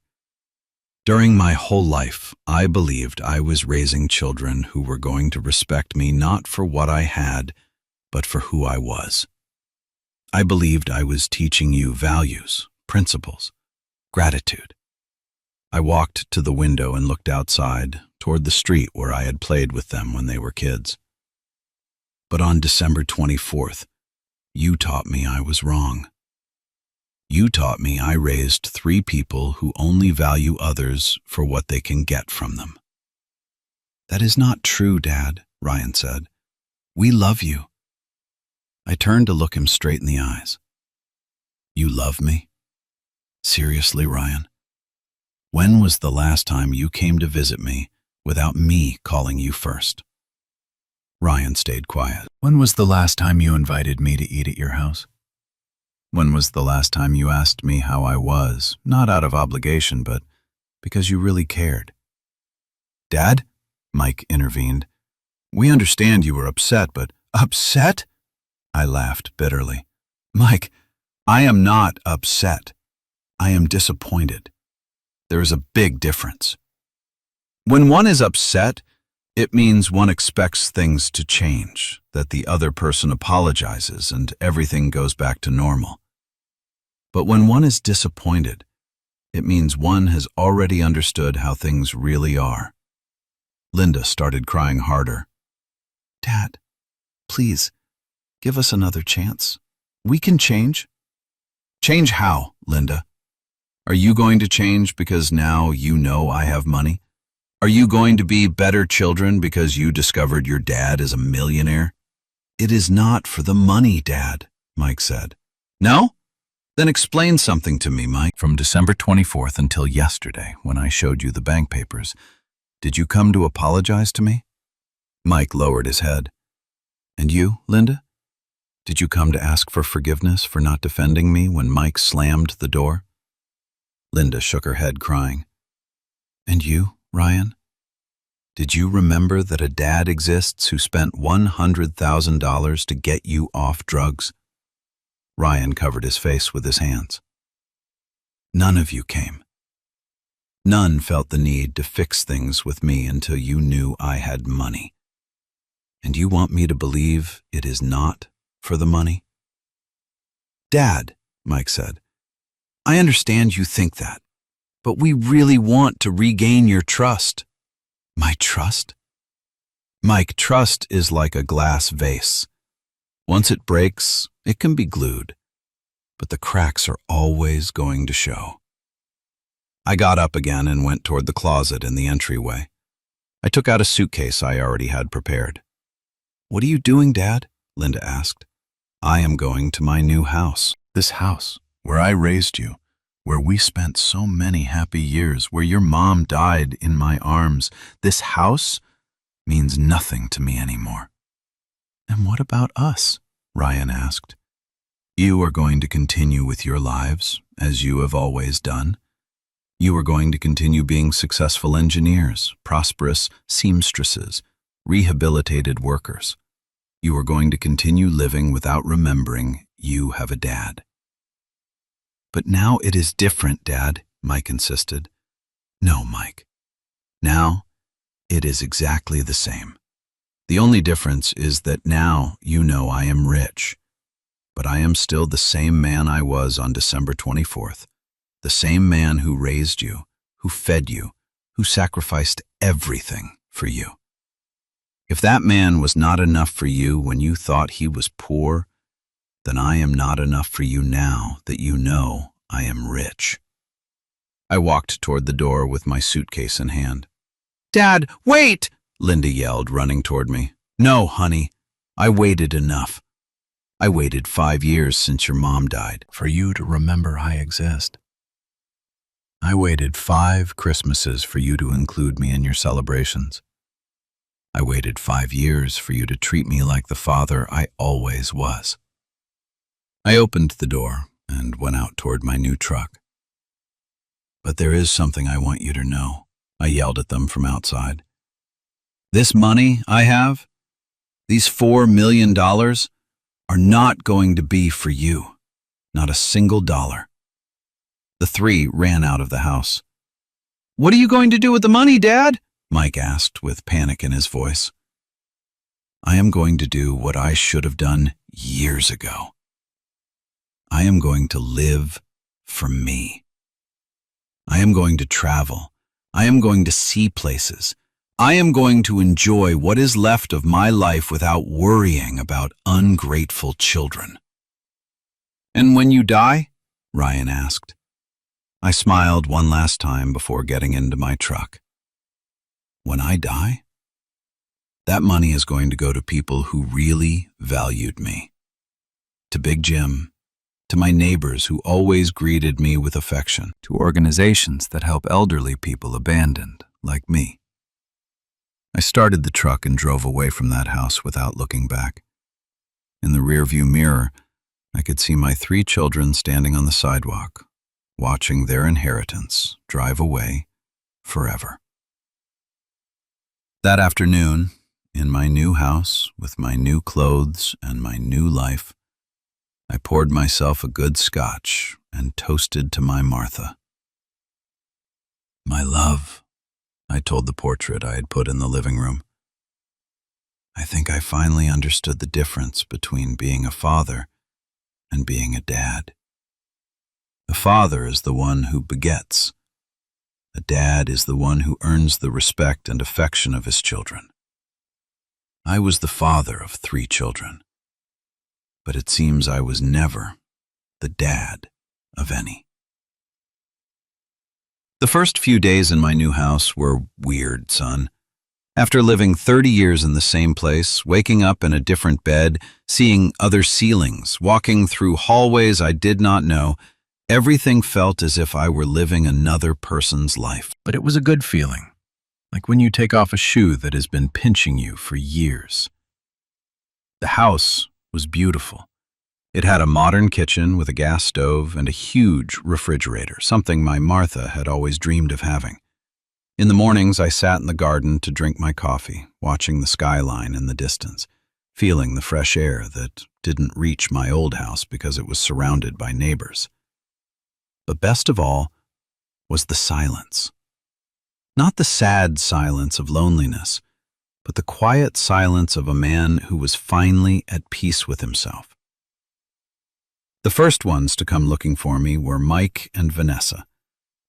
"During my whole life, I believed I was raising children who were going to respect me not for what I had, but for who I was. I believed I was teaching you values, principles, gratitude." I walked to the window and looked outside, toward the street where I had played with them when they were kids. "But on December 24th, you taught me I was wrong. You taught me I raised three people who only value others for what they can get from them." "That is not true, Dad," Ryan said. "We love you." I turned to look him straight in the eyes. "You love me? Seriously, Ryan? When was the last time you came to visit me without me calling you first?" Ryan stayed quiet. "When was the last time you invited me to eat at your house? When was the last time you asked me how I was, not out of obligation, but because you really cared?" "Dad," Mike intervened, "we understand you were upset, but—" "Upset?" I laughed bitterly. "Mike, I am not upset. I am disappointed. There is a big difference. When one is upset, it means one expects things to change, that the other person apologizes and everything goes back to normal. But when one is disappointed, it means one has already understood how things really are." Linda started crying harder. "Dad, please, give us another chance. We can change." "Change how, Linda? Are you going to change because now you know I have money? Are you going to be better children because you discovered your dad is a millionaire?" "It is not for the money, Dad," Mike said. "No? Then explain something to me, Mike. From December 24th until yesterday, when I showed you the bank papers, did you come to apologize to me?" Mike lowered his head. "And you, Linda? Did you come to ask for forgiveness for not defending me when Mike slammed the door?" Linda shook her head, crying. "And you, Ryan? Did you remember that a dad exists who spent $100,000 to get you off drugs?" Ryan covered his face with his hands. "None of you came. None felt the need to fix things with me until you knew I had money. And you want me to believe it is not for the money?" "Dad," Mike said, "I understand you think that, but we really want to regain your trust." "My trust? Mike, trust is like a glass vase. Once it breaks, it can be glued, but the cracks are always going to show. I got up again and went toward the closet in the entryway. I took out a suitcase I already had prepared. "What are you doing, Dad?" Linda asked. "I am going to my new house." "This house, where I raised you, where we spent so many happy years, where your mom died in my arms. This house means nothing to me anymore." "And what about us?" Ryan asked. "You are going to continue with your lives, as you have always done. You are going to continue being successful engineers, prosperous seamstresses, rehabilitated workers. You are going to continue living without remembering you have a dad." "But now it is different, Dad," Mike insisted. "No, Mike. Now it is exactly the same. The only difference is that now you know I am rich, but I am still the same man I was on December 24th, the same man who raised you, who fed you, who sacrificed everything for you. If that man was not enough for you when you thought he was poor, then I am not enough for you now that you know I am rich." I walked toward the door with my suitcase in hand. "Dad, wait!" Linda yelled, running toward me. "No, honey, I waited enough. I waited 5 years since your mom died for you to remember I exist. I waited 5 Christmases for you to include me in your celebrations. I waited 5 years for you to treat me like the father I always was." I opened the door and went out toward my new truck. "But there is something I want you to know," I yelled at them from outside. "This money I have, these $4 million, are not going to be for you. Not a single dollar." The 3 ran out of the house. "What are you going to do with the money, Dad?" Mike asked with panic in his voice. "I am going to do what I should have done years ago. I am going to live for me. I am going to travel. I am going to see places. I am going to enjoy what is left of my life without worrying about ungrateful children." "And when you die?" Ryan asked. I smiled one last time before getting into my truck. "When I die, that money is going to go to people who really valued me. To Big Jim, to my neighbors who always greeted me with affection, to organizations that help elderly people abandoned like me." I started the truck and drove away from that house without looking back. In the rearview mirror, I could see my 3 children standing on the sidewalk, watching their inheritance drive away forever. That afternoon, in my new house, with my new clothes and my new life, I poured myself a good scotch and toasted to my Martha. "My love," I told the portrait I had put in the living room, "I think I finally understood the difference between being a father and being a dad. A father is the one who begets. A dad is the one who earns the respect and affection of his children. I was the father of 3 children, but it seems I was never the dad of any." The first few days in my new house were weird, son. After living 30 years in the same place, waking up in a different bed, seeing other ceilings, walking through hallways I did not know, everything felt as if I were living another person's life. But it was a good feeling, like when you take off a shoe that has been pinching you for years. The house was beautiful. It had a modern kitchen with a gas stove and a huge refrigerator, something my Martha had always dreamed of having. In the mornings, I sat in the garden to drink my coffee, watching the skyline in the distance, feeling the fresh air that didn't reach my old house because it was surrounded by neighbors. But best of all was the silence. Not the sad silence of loneliness, but the quiet silence of a man who was finally at peace with himself. The first ones to come looking for me were Mike and Vanessa.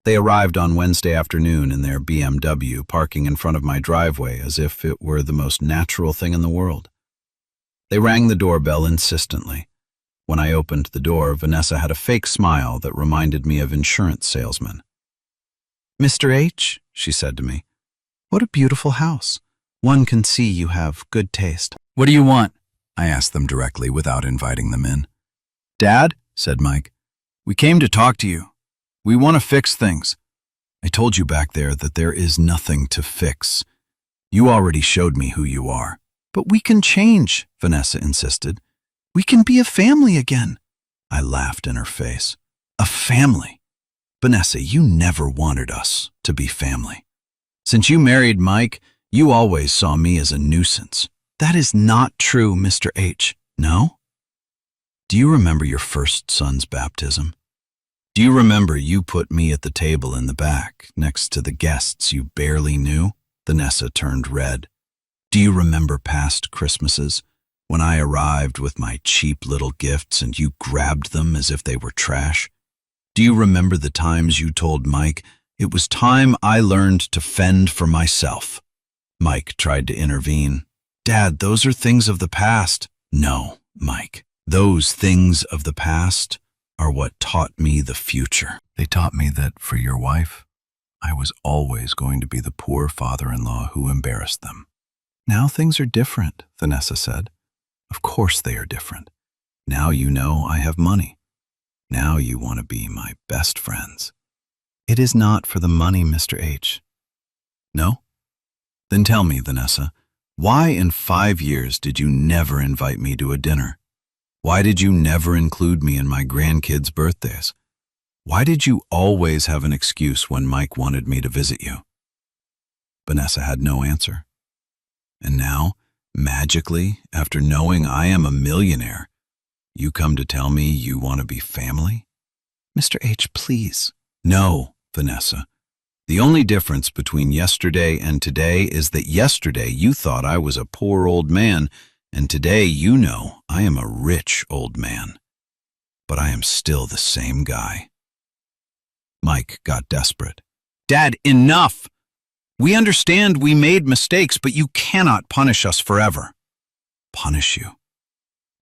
They arrived on Wednesday afternoon in their BMW, parking in front of my driveway as if it were the most natural thing in the world. They rang the doorbell insistently. When I opened the door, Vanessa had a fake smile that reminded me of insurance salesmen. Mr. H, she said to me, what a beautiful house. One can see you have good taste. What do you want? I asked them directly without inviting them in. Dad, said Mike, we came to talk to you. We want to fix things. I told you back there that there is nothing to fix. You already showed me who you are. But we can change, Vanessa insisted. We can be a family again. I laughed in her face. A family? Vanessa, you never wanted us to be family. Since you married Mike, you always saw me as a nuisance. That is not true, Mr. H. No? Do you remember your first son's baptism? Do you remember you put me at the table in the back, next to the guests you barely knew? Vanessa turned red. Do you remember past Christmases, when I arrived with my cheap little gifts and you grabbed them as if they were trash? Do you remember the times you told Mike it was time I learned to fend for myself? Mike tried to intervene. Dad, those are things of the past. No, Mike, those things of the past are what taught me the future. They taught me that for your wife, I was always going to be the poor father-in-law who embarrassed them. Now things are different, Vanessa said. Of course they are different. Now you know I have money. Now you want to be my best friends. It is not for the money, Mr. H. No? Then tell me, Vanessa, why in 5 years did you never invite me to a dinner? Why did you never include me in my grandkids' birthdays? Why did you always have an excuse when Mike wanted me to visit you? Vanessa had no answer. And now, magically, after knowing I am a millionaire, you come to tell me you want to be family? Mr. H, please. No, Vanessa. The only difference between yesterday and today is that yesterday you thought I was a poor old man, and today you know I am a rich old man. But I am still the same guy. Mike got desperate. Dad, enough! We understand we made mistakes, but you cannot punish us forever. Punish you?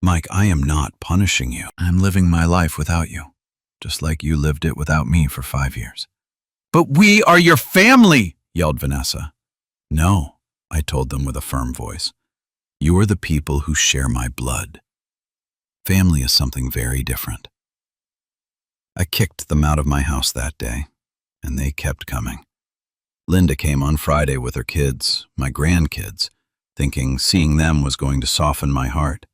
Mike, I am not punishing you. I'm living my life without you, just like you lived it without me for 5 years. But we are your family, yelled Vanessa. No, I told them with a firm voice. You are the people who share my blood. Family is something very different. I kicked them out of my house that day, and they kept coming. Linda came on Friday with her kids, my grandkids, thinking seeing them was going to soften my heart.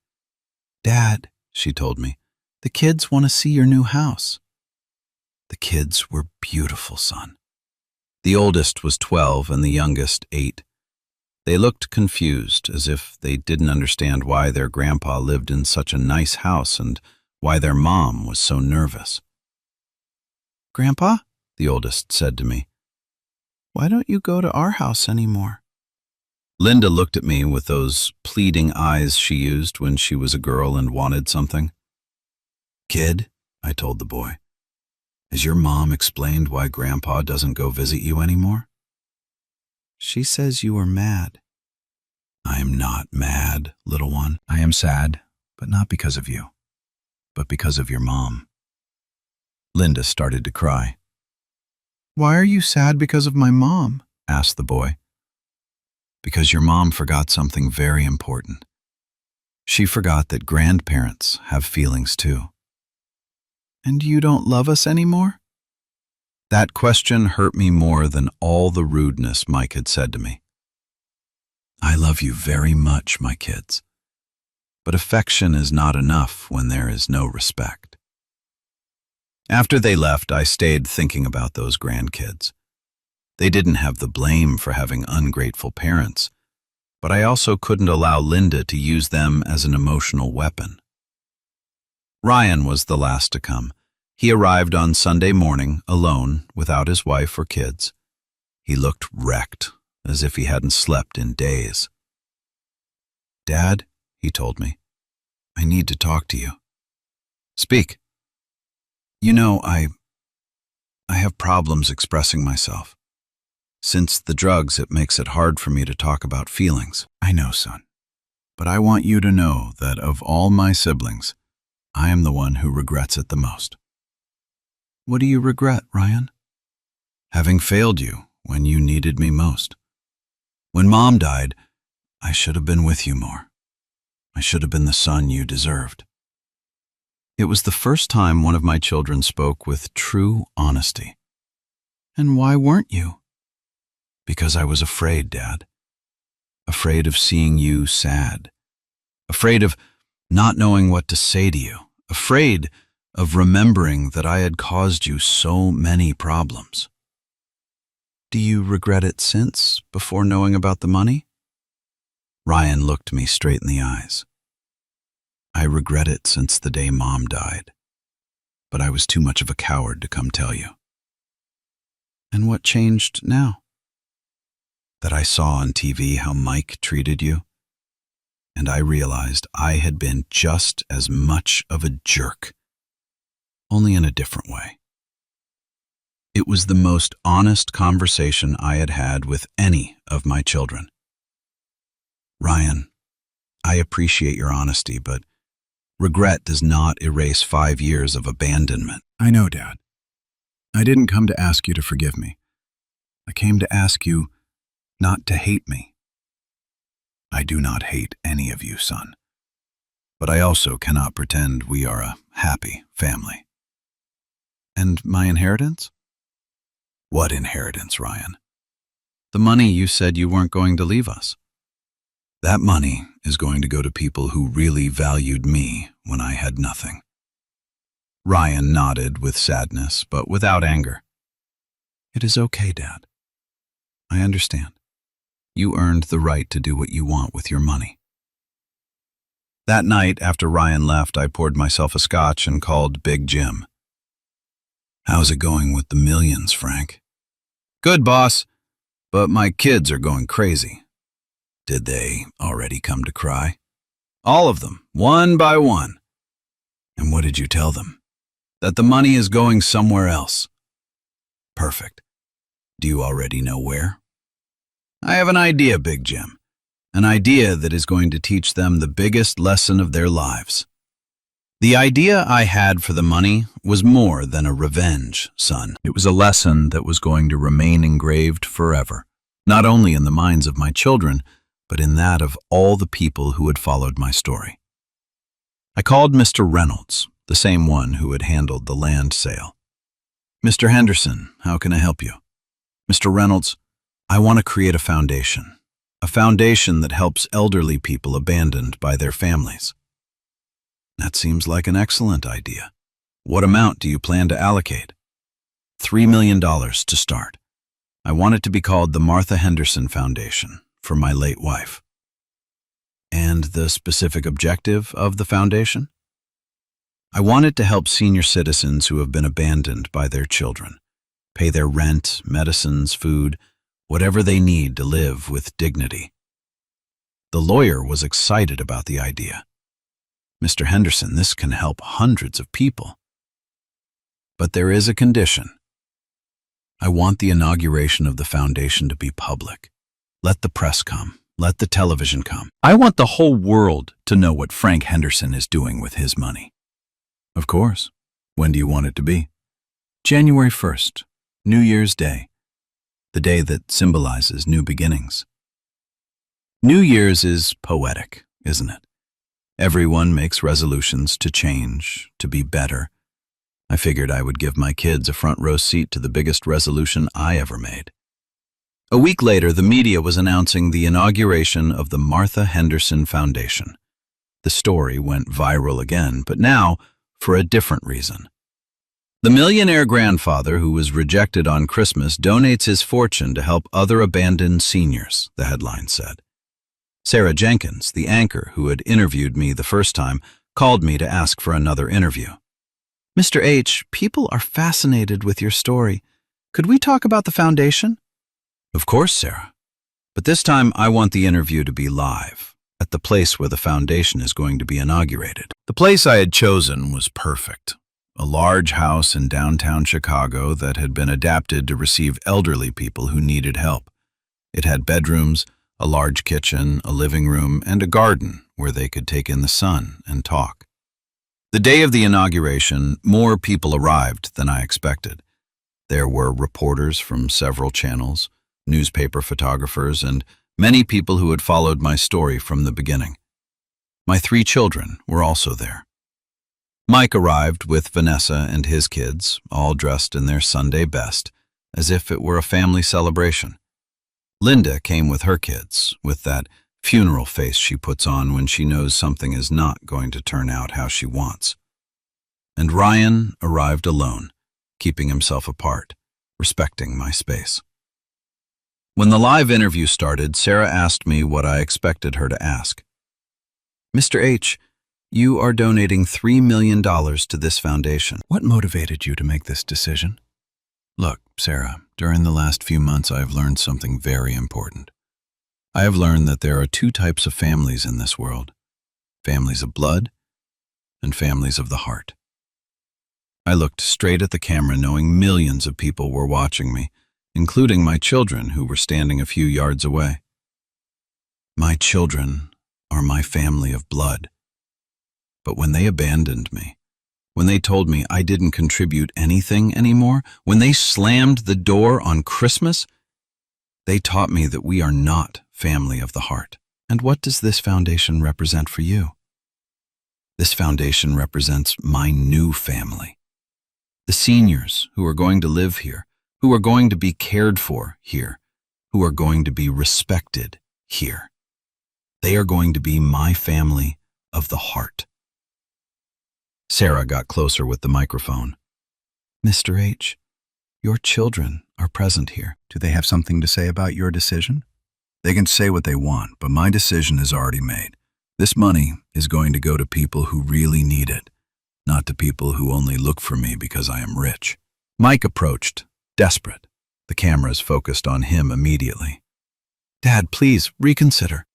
Dad, she told me, the kids want to see your new house. The kids were beautiful, son. The oldest was 12 and the youngest 8. They looked confused, as if they didn't understand why their grandpa lived in such a nice house and why their mom was so nervous. Grandpa, the oldest said to me, why don't you go to our house anymore? Linda looked at me with those pleading eyes she used when she was a girl and wanted something. Kid, I told the boy, has your mom explained why Grandpa doesn't go visit you anymore? She says you are mad. I am not mad, little one. I am sad, but not because of you, but because of your mom. Linda started to cry. Why are you sad because of my mom? Asked the boy. Because your mom forgot something very important. She forgot that grandparents have feelings too. And you don't love us anymore? That question hurt me more than all the rudeness Mike had said to me. I love you very much, my kids. But affection is not enough when there is no respect. After they left, I stayed thinking about those grandkids. They didn't have the blame for having ungrateful parents, but I also couldn't allow Linda to use them as an emotional weapon. Ryan was the last to come. He arrived on Sunday morning, alone, without his wife or kids. He looked wrecked, as if he hadn't slept in days. Dad, he told me, I need to talk to you. Speak. You know, I I have problems expressing myself. Since the drugs, it makes it hard for me to talk about feelings. I know, son. But I want you to know that of all my siblings, I am the one who regrets it the most. What do you regret, Ryan? Having failed you when you needed me most. When Mom died, I should have been with you more. I should have been the son you deserved. It was the first time one of my children spoke with true honesty. And why weren't you? Because I was afraid, Dad. Afraid of seeing you sad. Afraid of not knowing what to say to you. Afraid of remembering that I had caused you so many problems. Do you regret it since, before knowing about the money? Ryan looked me straight in the eyes. I regret it since the day Mom died, but I was too much of a coward to come tell you. And what changed now? That I saw on TV how Mike treated you, and I realized I had been just as much of a jerk, only in a different way. It was the most honest conversation I had had with any of my children. Ryan, I appreciate your honesty, but regret does not erase 5 years of abandonment. I know, Dad. I didn't come to ask you to forgive me. I came to ask you not to hate me. I do not hate any of you, son. But I also cannot pretend we are a happy family. And my inheritance? What inheritance, Ryan? The money you said you weren't going to leave us. That money is going to go to people who really valued me when I had nothing. Ryan nodded with sadness, but without anger. It is okay, Dad. I understand. You earned the right to do what you want with your money. That night, after Ryan left, I poured myself a scotch and called Big Jim. How's it going with the millions, Frank? Good, boss, but my kids are going crazy. Did they already come to cry? All of them, one by one. And what did you tell them? That the money is going somewhere else. Perfect. Do you already know where? I have an idea, Big Jim. An idea that is going to teach them the biggest lesson of their lives. The idea I had for the money was more than a revenge, son. It was a lesson that was going to remain engraved forever, not only in the minds of my children, but in that of all the people who had followed my story. I called Mr. Reynolds, the same one who had handled the land sale. Mr. Henderson, how can I help you? Mr. Reynolds, I want to create a foundation that helps elderly people abandoned by their families. That seems like an excellent idea. What amount do you plan to allocate? $3 million to start. I want it to be called the Martha Henderson Foundation for my late wife. And the specific objective of the foundation? I want it to help senior citizens who have been abandoned by their children, pay their rent, medicines, food, whatever they need to live with dignity. The lawyer was excited about the idea. Mr. Henderson, this can help hundreds of people. But there is a condition. I want the inauguration of the foundation to be public. Let the press come. Let the television come. I want the whole world to know what Frank Henderson is doing with his money. Of course. When do you want it to be? January 1st, New Year's Day, the day that symbolizes new beginnings. New Year's is poetic, isn't it? Everyone makes resolutions to change, to be better. I figured I would give my kids a front row seat to the biggest resolution I ever made. A week later, the media was announcing the inauguration of the Martha Henderson Foundation. The story went viral again, but now for a different reason. The millionaire grandfather who was rejected on Christmas donates his fortune to help other abandoned seniors, the headline said. Sarah Jenkins, the anchor who had interviewed me the first time, called me to ask for another interview. Mr. H., people are fascinated with your story. Could we talk about the foundation? Of course, Sarah. But this time I want the interview to be live, at the place where the foundation is going to be inaugurated. The place I had chosen was perfect. a large house in downtown Chicago that had been adapted to receive elderly people who needed help. It had bedrooms, a large kitchen, a living room, and a garden where they could take in the sun and talk. The day of the inauguration, more people arrived than I expected. There were reporters from several channels, newspaper photographers, and many people who had followed my story from the beginning. My 3 children were also there. Mike arrived with Vanessa and his kids, all dressed in their Sunday best, as if it were a family celebration. Linda came with her kids, with that funeral face she puts on when she knows something is not going to turn out how she wants. And Ryan arrived alone, keeping himself apart, respecting my space. When the live interview started, Sarah asked me what I expected her to ask. Mr. H., you are donating $3 million to this foundation. What motivated you to make this decision? Look, Sarah, during the last few months I have learned something very important. I have learned that there are 2 types of families in this world: families of blood and families of the heart. I looked straight at the camera, knowing millions of people were watching me, including my children who were standing a few yards away. My children are my family of blood. But when they abandoned me, when they told me I didn't contribute anything anymore, when they slammed the door on Christmas, they taught me that we are not family of the heart. And what does this foundation represent for you? This foundation represents my new family. The seniors who are going to live here, who are going to be cared for here, who are going to be respected here. They are going to be my family of the heart. Sarah got closer with the microphone. Mr. H., your children are present here. Do they have something to say about your decision? They can say what they want, but my decision is already made. This money is going to go to people who really need it, not to people who only look for me because I am rich. Mike approached, desperate. The cameras focused on him immediately. Dad, please reconsider.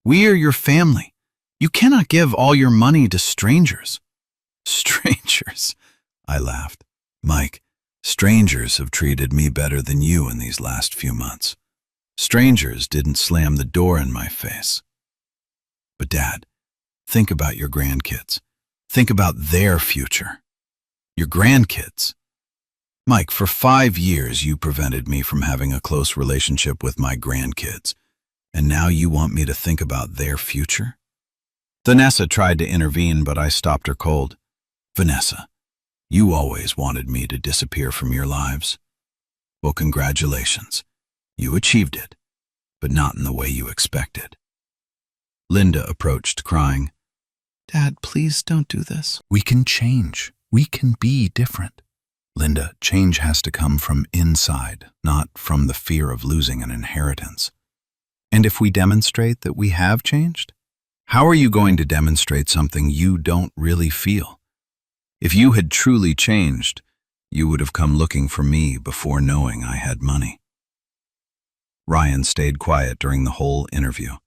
We are your family. You cannot give all your money to strangers. Strangers, I laughed. Mike, strangers have treated me better than you in these last few months. Strangers didn't slam the door in my face. But Dad, think about your grandkids. Think about their future. Your grandkids. Mike, for 5 years you prevented me from having a close relationship with my grandkids, and now you want me to think about their future? Vanessa tried to intervene, but I stopped her cold. Vanessa, you always wanted me to disappear from your lives. Well, congratulations. You achieved it, but not in the way you expected. Linda approached, crying, Dad, please don't do this. We can change. We can be different. Linda, change has to come from inside, not from the fear of losing an inheritance. And if we demonstrate that we have changed, how are you going to demonstrate something you don't really feel? If you had truly changed, you would have come looking for me before knowing I had money. Ryan stayed quiet during the whole interview.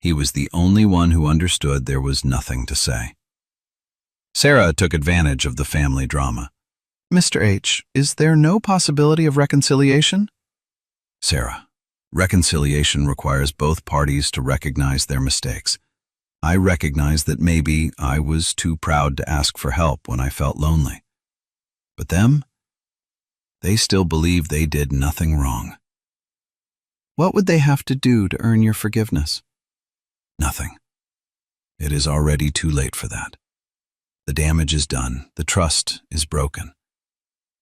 He was the only one who understood there was nothing to say. Sarah took advantage of the family drama. Mr. H., is there no possibility of reconciliation? Sarah, reconciliation requires both parties to recognize their mistakes. I recognize that maybe I was too proud to ask for help when I felt lonely. But them? They still believe they did nothing wrong. What would they have to do to earn your forgiveness? Nothing. It is already too late for that. The damage is done. The trust is broken.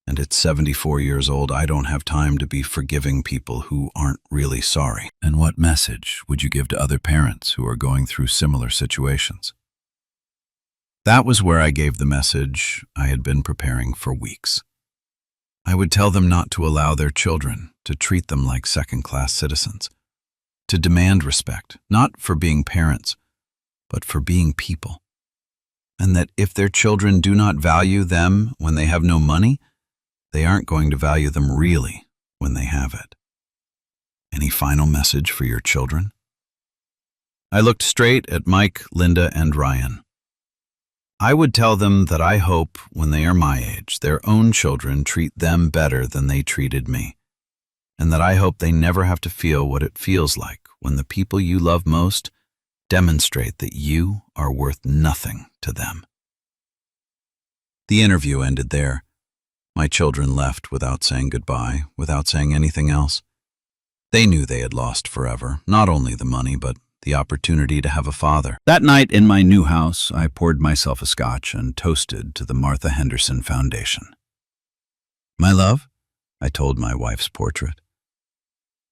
And at 74 years old, I don't have time to be forgiving people who aren't really sorry. And what message would you give to other parents who are going through similar situations? That was where I gave the message I had been preparing for weeks. I would tell them not to allow their children to treat them like second-class citizens, to demand respect, not for being parents, but for being people. And that if their children do not value them when they have no money, they aren't going to value them really when they have it. Any final message for your children? I looked straight at Mike, Linda, and Ryan. I would tell them that I hope, when they are my age, their own children treat them better than they treated me, and that I hope they never have to feel what it feels like when the people you love most demonstrate that you are worth nothing to them. The interview ended there. My children left without saying goodbye, without saying anything else. They knew they had lost forever, not only the money, but the opportunity to have a father. That night in my new house, I poured myself a scotch and toasted to the Martha Henderson Foundation. My love, I told my wife's portrait,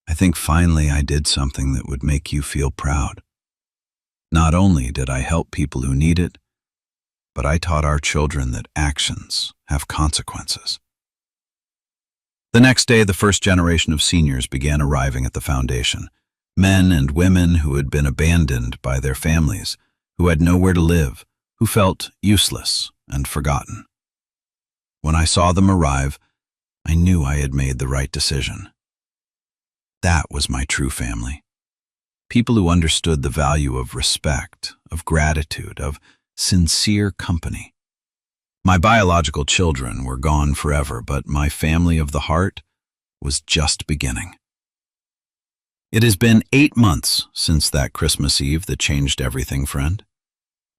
I think finally I did something that would make you feel proud. Not only did I help people who need it, but I taught our children that actions have consequences. The next day, the first generation of seniors began arriving at the foundation. Men and women who had been abandoned by their families, who had nowhere to live, who felt useless and forgotten. When I saw them arrive, I knew I had made the right decision. That was my true family. People who understood the value of respect, of gratitude, of sincere company. My biological children were gone forever, but my family of the heart was just beginning. It has been 8 months since that Christmas Eve that changed everything, friend.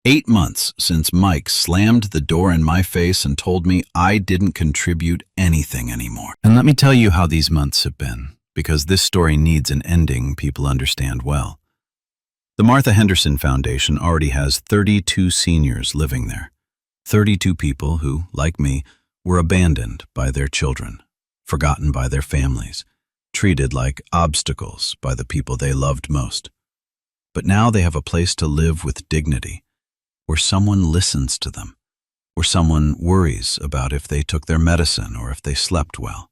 8 months since Mike slammed the door in my face and told me I didn't contribute anything anymore. And let me tell you how these months have been, because this story needs an ending people understand well. The Martha Henderson Foundation already has 32 seniors living there. 32 people who, like me, were abandoned by their children, forgotten by their families, treated like obstacles by the people they loved most. But now they have a place to live with dignity, where someone listens to them, where someone worries about if they took their medicine or if they slept well.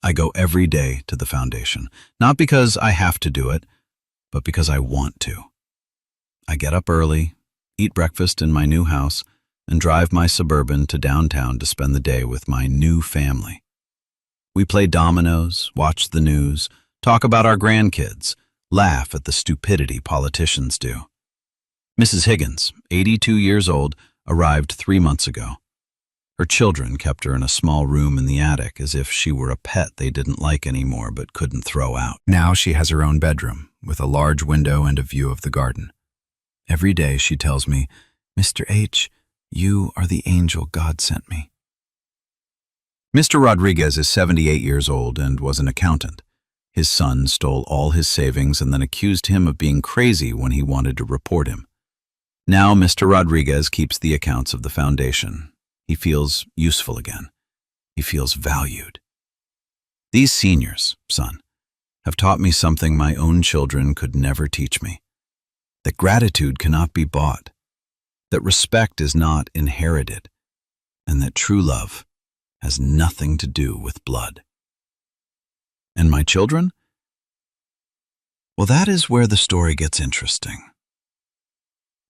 I go every day to the foundation, not because I have to do it, but because I want to. I get up early, eat breakfast in my new house, and drive my Suburban to downtown to spend the day with my new family. We play dominoes, watch the news, talk about our grandkids, laugh at the stupidity politicians do. Mrs. Higgins, 82 years old, arrived 3 months ago. Her children kept her in a small room in the attic as if she were a pet they didn't like anymore but couldn't throw out. Now she has her own bedroom, with a large window and a view of the garden. Every day she tells me, "Mr. H., you are the angel God sent me." Mr. Rodriguez is 78 years old and was an accountant. His son stole all his savings and then accused him of being crazy when he wanted to report him. Now Mr. Rodriguez keeps the accounts of the foundation. He feels useful again. He feels valued. These seniors, son, have taught me something my own children could never teach me. That gratitude cannot be bought, that respect is not inherited, and that true love has nothing to do with blood. And my children? Well, that is where the story gets interesting.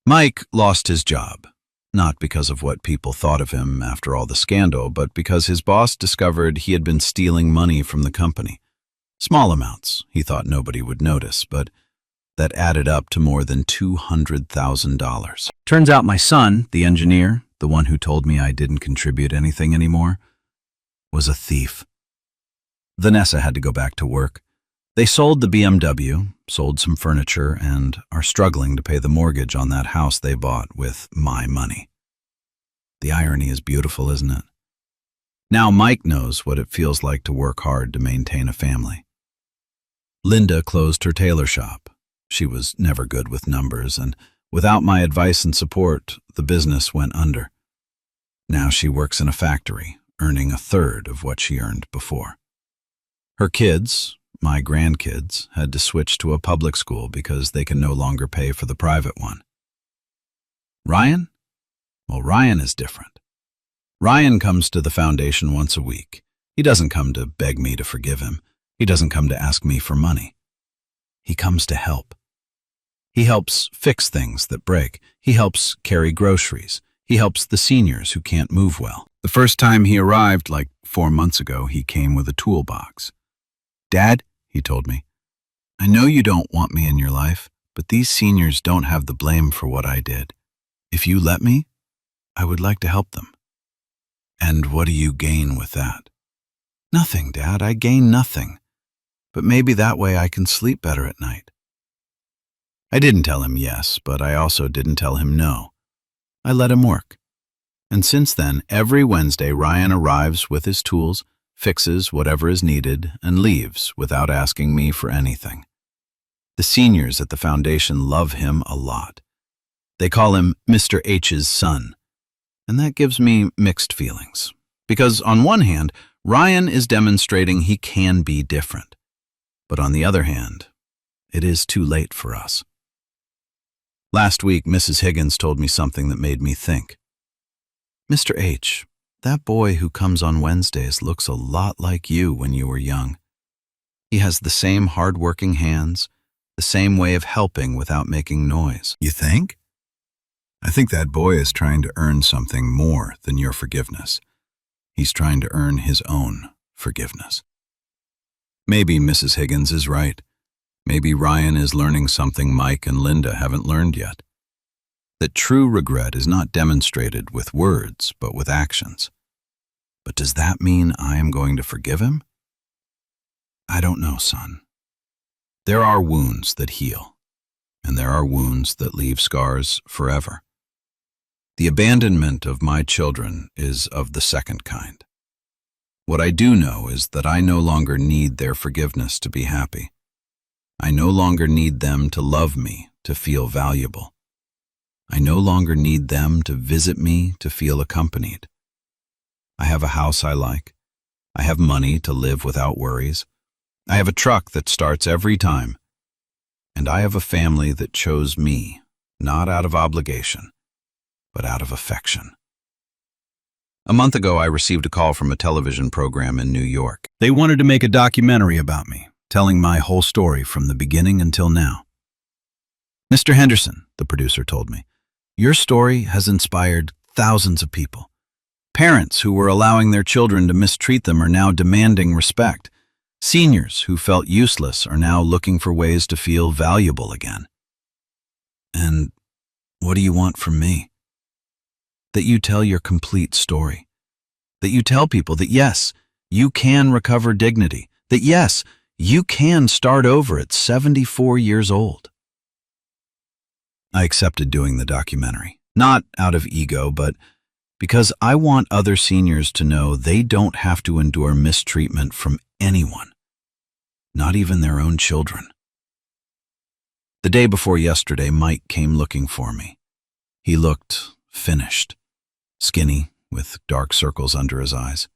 Mike lost his job, not because of what people thought of him after all the scandal, but because his boss discovered he had been stealing money from the company. Small amounts, he thought nobody would notice, but that added up to more than $200,000. Turns out my son, the engineer, the one who told me I didn't contribute anything anymore, was a thief. Vanessa had to go back to work. They sold the BMW, sold some furniture, and are struggling to pay the mortgage on that house they bought with my money. The irony is beautiful, isn't it? Now Mike knows what it feels like to work hard to maintain a family. Linda closed her tailor shop. She was never good with numbers, and without my advice and support, the business went under. Now she works in a factory, earning a third of what she earned before. Her kids, my grandkids, had to switch to a public school because they can no longer pay for the private one. Ryan? Well, Ryan is different. Ryan comes to the foundation once a week. He doesn't come to beg me to forgive him. He doesn't come to ask me for money. He comes to help. He helps fix things that break. He helps carry groceries. He helps the seniors who can't move well. The first time he arrived, like 4 months ago, he came with a toolbox. "Dad," he told me, "I know you don't want me in your life, but these seniors don't have the blame for what I did. If you let me, I would like to help them. And what do you gain with that? Nothing, Dad. I gain nothing. But maybe that way I can sleep better at night. I didn't tell him yes, but I also didn't tell him no. I let him work. And since then, every Wednesday, Ryan arrives with his tools, fixes whatever is needed, and leaves without asking me for anything. The seniors at the foundation love him a lot. They call him Mr. H's son. And that gives me mixed feelings. Because on one hand, Ryan is demonstrating he can be different. But on the other hand, it is too late for us. Last week, Mrs. Higgins told me something that made me think. Mr. H, that boy who comes on Wednesdays looks a lot like you when you were young. He has the same hard-working hands, the same way of helping without making noise. You think? I think that boy is trying to earn something more than your forgiveness. He's trying to earn his own forgiveness. Maybe Mrs. Higgins is right. Maybe Ryan is learning something Mike and Linda haven't learned yet. That true regret is not demonstrated with words, but with actions. But does that mean I am going to forgive him? I don't know, son. There are wounds that heal, and there are wounds that leave scars forever. The abandonment of my children is of the second kind. What I do know is that I no longer need their forgiveness to be happy. I no longer need them to love me, to feel valuable. I no longer need them to visit me to feel accompanied. I have a house I like. I have money to live without worries. I have a truck that starts every time. And I have a family that chose me, not out of obligation, but out of affection. A month ago, I received a call from a television program in New York. They wanted to make a documentary about me, telling my whole story from the beginning until now. Mr. Henderson, the producer told me, your story has inspired thousands of people. Parents who were allowing their children to mistreat them are now demanding respect. Seniors who felt useless are now looking for ways to feel valuable again. And what do you want from me? That you tell your complete story. That you tell people that yes, you can recover dignity. That yes, you can start over at 74 years old. I accepted doing the documentary, not out of ego, but because I want other seniors to know they don't have to endure mistreatment from anyone, not even their own children. The day before yesterday, Mike came looking for me. He looked finished, skinny, with dark circles under his eyes.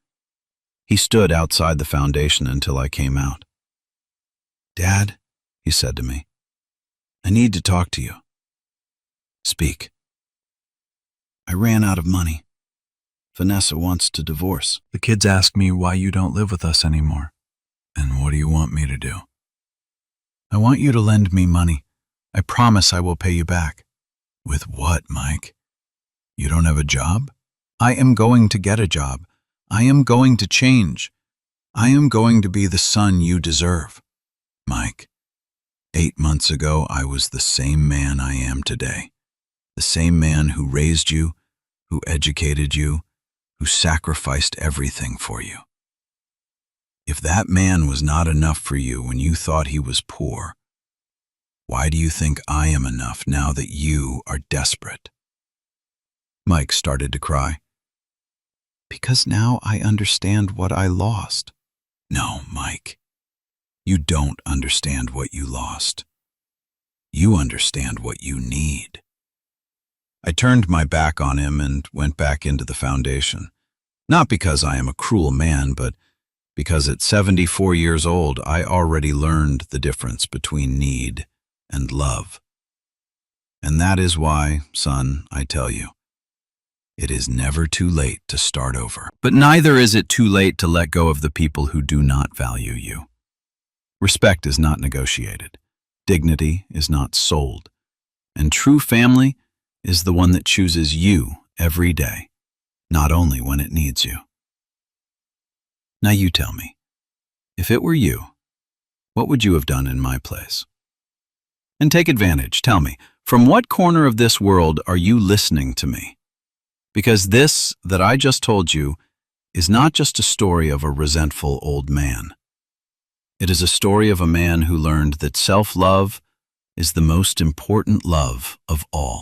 He stood outside the foundation until I came out. Dad, he said to me, I need to talk to you. Speak. I ran out of money. Vanessa wants to divorce. The kids ask me why you don't live with us anymore. And what do you want me to do? I want you to lend me money. I promise I will pay you back. With what, Mike? You don't have a job? I am going to get a job. I am going to change. I am going to be the son you deserve. Mike, 8 months ago, I was the same man I am today. The same man who raised you, who educated you, who sacrificed everything for you. If that man was not enough for you when you thought he was poor, why do you think I am enough now that you are desperate? Mike started to cry. Because now I understand what I lost. No, Mike, you don't understand what you lost. You understand what you need. I turned my back on him and went back into the foundation. Not because I am a cruel man, but because at 74 years old, I already learned the difference between need and love. And that is why, son, I tell you, it is never too late to start over. But neither is it too late to let go of the people who do not value you. Respect is not negotiated. Dignity is not sold. And true family is the one that chooses you every day, not only when it needs you. Now you tell me, if it were you, what would you have done in my place? And take advantage, tell me, from what corner of this world are you listening to me? Because this that I just told you is not just a story of a resentful old man. It is a story of a man who learned that self-love is the most important love of all.